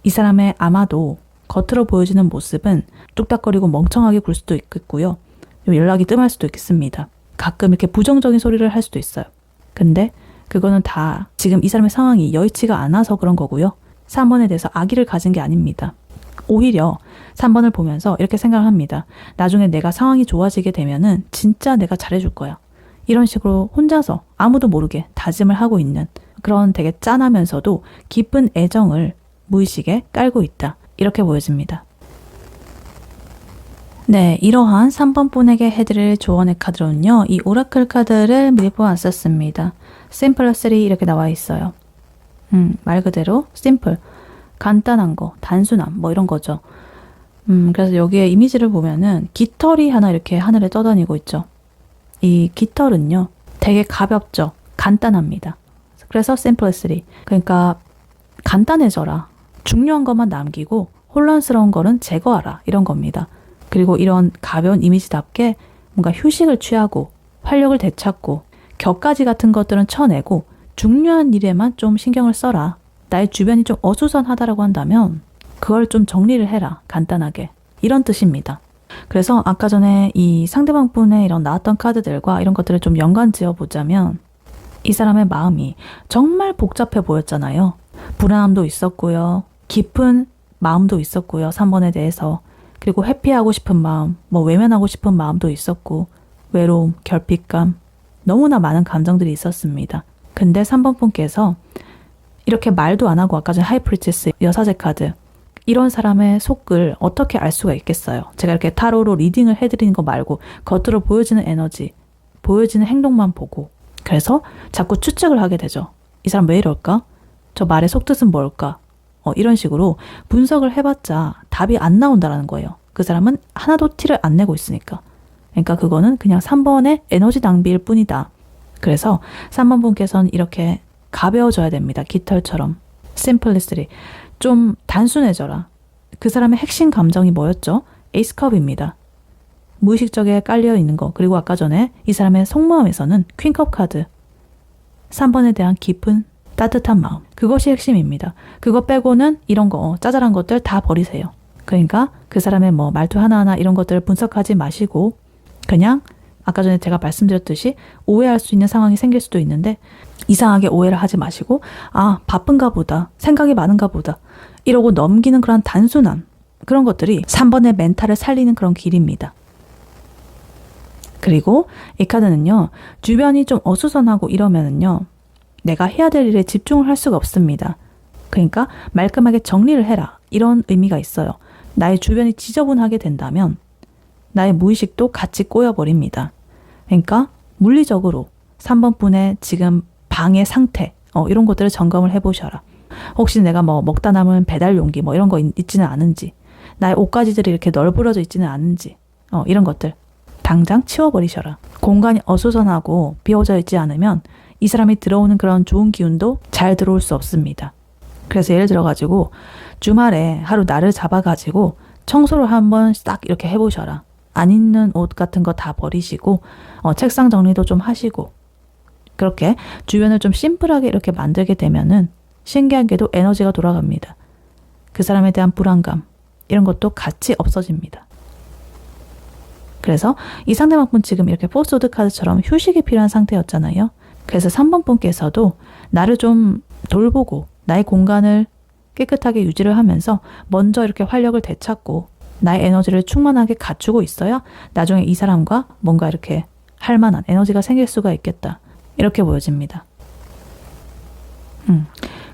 이 사람의 아마도 겉으로 보여지는 모습은 뚝딱거리고 멍청하게 굴 수도 있겠고요. 연락이 뜸할 수도 있겠습니다. 가끔 이렇게 부정적인 소리를 할 수도 있어요. 근데 그거는 다 지금 이 사람의 상황이 여의치가 않아서 그런 거고요. 3번에 대해서 악의를 가진 게 아닙니다. 오히려 3번을 보면서 이렇게 생각을 합니다. 나중에 내가 상황이 좋아지게 되면은 진짜 내가 잘해줄 거야. 이런 식으로 혼자서 아무도 모르게 다짐을 하고 있는 그런 되게 짠하면서도 깊은 애정을 무의식에 깔고 있다. 이렇게 보여집니다. 네, 이러한 3번 분에게 해드릴 조언의 카드로는요. 이 오라클 카드를 미리 뽑아왔었습니다. 심플 3 이렇게 나와 있어요. 말 그대로 심플, 간단한 거, 단순함 뭐 이런 거죠. 그래서 여기에 이미지를 보면은 깃털이 하나 이렇게 하늘에 떠다니고 있죠. 이 깃털은요. 되게 가볍죠. 간단합니다. 그래서 심플 3. 그러니까 간단해져라. 중요한 것만 남기고 혼란스러운 거는 제거하라. 이런 겁니다. 그리고 이런 가벼운 이미지답게 뭔가 휴식을 취하고 활력을 되찾고 격가지 같은 것들은 쳐내고 중요한 일에만 좀 신경을 써라. 나의 주변이 좀 어수선하다라고 한다면 그걸 좀 정리를 해라. 간단하게. 이런 뜻입니다. 그래서 아까 전에 이 상대방 분의 이런 나왔던 카드들과 이런 것들을 좀 연관 지어 보자면 이 사람의 마음이 정말 복잡해 보였잖아요. 불안함도 있었고요. 깊은 마음도 있었고요. 3번에 대해서. 그리고 회피하고 싶은 마음, 뭐 외면하고 싶은 마음도 있었고 외로움, 결핍감, 너무나 많은 감정들이 있었습니다. 근데 3번 분께서 이렇게 말도 안 하고 아까 전에 하이프리체스 여사제 카드 이런 사람의 속을 어떻게 알 수가 있겠어요. 제가 이렇게 타로로 리딩을 해드리는 거 말고 겉으로 보여지는 에너지, 보여지는 행동만 보고 그래서 자꾸 추측을 하게 되죠. 이 사람 왜 이럴까? 저 말의 속뜻은 뭘까? 이런 식으로 분석을 해봤자 답이 안 나온다라는 거예요. 그 사람은 하나도 티를 안 내고 있으니까. 그러니까 그거는 그냥 3번의 에너지 낭비일 뿐이다. 그래서 3번 분께서는 이렇게 가벼워져야 됩니다. 깃털처럼. simplicity. 좀 단순해져라. 그 사람의 핵심 감정이 뭐였죠? 에이스컵입니다. 무의식적에 깔려 있는 거. 그리고 아까 전에 이 사람의 속마음에서는 퀸컵 카드. 3번에 대한 깊은 따뜻한 마음. 그것이 핵심입니다. 그거 빼고는 이런 거 짜잘한 것들 다 버리세요. 그러니까 그 사람의 뭐 말투 하나하나 이런 것들을 분석하지 마시고 그냥 아까 전에 제가 말씀드렸듯이 오해할 수 있는 상황이 생길 수도 있는데 이상하게 오해를 하지 마시고 아 바쁜가 보다 생각이 많은가 보다 이러고 넘기는 그런 단순함 그런 것들이 3번의 멘탈을 살리는 그런 길입니다. 그리고 이 카드는요 주변이 좀 어수선하고 이러면은요 내가 해야 될 일에 집중을 할 수가 없습니다. 그러니까 말끔하게 정리를 해라 이런 의미가 있어요. 나의 주변이 지저분하게 된다면 나의 무의식도 같이 꼬여버립니다. 그러니까 물리적으로 3번 분의 지금 방의 상태 이런 것들을 점검을 해보셔라. 혹시 내가 뭐 먹다 남은 배달 용기 뭐 이런 거 있지는 않은지 나의 옷가지들이 이렇게 널브러져 있지는 않은지 이런 것들 당장 치워버리셔라. 공간이 어수선하고 비워져 있지 않으면 이 사람이 들어오는 그런 좋은 기운도 잘 들어올 수 없습니다. 그래서 예를 들어가지고 주말에 하루 날을 잡아가지고 청소를 한번 싹 이렇게 해보셔라. 안 입는 옷 같은 거 다 버리시고 책상 정리도 좀 하시고 그렇게 주변을 좀 심플하게 이렇게 만들게 되면은 신기하게도 에너지가 돌아갑니다. 그 사람에 대한 불안감 이런 것도 같이 없어집니다. 그래서 이 상대방 분 지금 이렇게 포스드 카드처럼 휴식이 필요한 상태였잖아요. 그래서 3번 분께서도 나를 좀 돌보고 나의 공간을 깨끗하게 유지를 하면서 먼저 이렇게 활력을 되찾고 나의 에너지를 충만하게 갖추고 있어야 나중에 이 사람과 뭔가 이렇게 할 만한 에너지가 생길 수가 있겠다. 이렇게 보여집니다.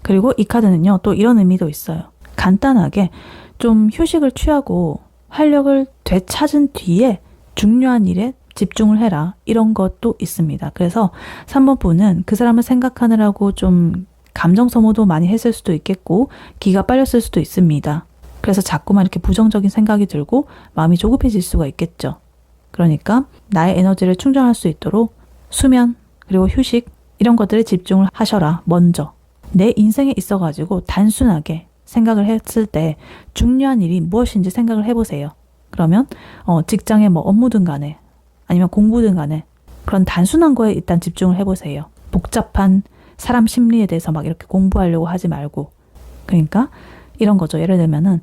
그리고 이 카드는요. 또 이런 의미도 있어요. 간단하게 좀 휴식을 취하고 활력을 되찾은 뒤에 중요한 일에 집중을 해라. 이런 것도 있습니다. 그래서 3번 분은 그 사람을 생각하느라고 좀 감정 소모도 많이 했을 수도 있겠고 기가 빨렸을 수도 있습니다. 그래서 자꾸만 이렇게 부정적인 생각이 들고 마음이 조급해질 수가 있겠죠. 그러니까 나의 에너지를 충전할 수 있도록 수면 그리고 휴식 이런 것들에 집중을 하셔라. 먼저 내 인생에 있어가지고 단순하게 생각을 했을 때 중요한 일이 무엇인지 생각을 해보세요. 그러면 직장의 뭐 업무든 간에 아니면 공부든 간에 그런 단순한 거에 일단 집중을 해보세요. 복잡한 사람 심리에 대해서 막 이렇게 공부하려고 하지 말고 그러니까 이런 거죠. 예를 들면은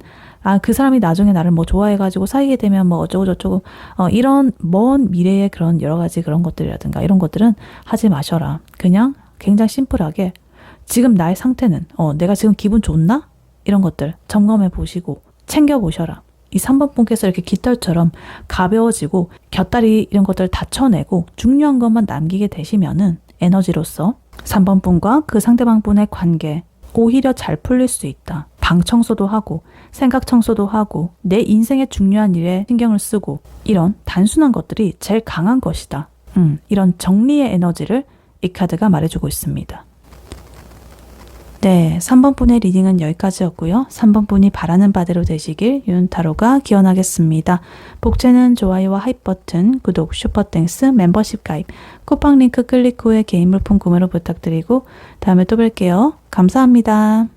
그 사람이 나중에 나를 뭐 좋아해가지고 사귀게 되면 뭐 어쩌고 저쩌고 이런 먼 미래의 그런 여러 가지 그런 것들이라든가 이런 것들은 하지 마셔라. 그냥 굉장히 심플하게 지금 나의 상태는 내가 지금 기분 좋나? 이런 것들 점검해 보시고 챙겨 보셔라. 이 3번 분께서 이렇게 깃털처럼 가벼워지고 곁다리 이런 것들을 다 쳐내고 중요한 것만 남기게 되시면은 에너지로서 3번 분과 그 상대방 분의 관계 오히려 잘 풀릴 수 있다. 방 청소도 하고 생각 청소도 하고 내 인생의 중요한 일에 신경을 쓰고 이런 단순한 것들이 제일 강한 것이다. 이런 정리의 에너지를 이 카드가 말해주고 있습니다. 네, 3번 분의 리딩은 여기까지였고요. 3번 분이 바라는 바대로 되시길 윤타로가 기원하겠습니다. 복채는 좋아요와 하이 버튼, 구독, 슈퍼땡스, 멤버십 가입, 쿠팡 링크 클릭 후에 개인 물품 구매로 부탁드리고 다음에 또 뵐게요. 감사합니다.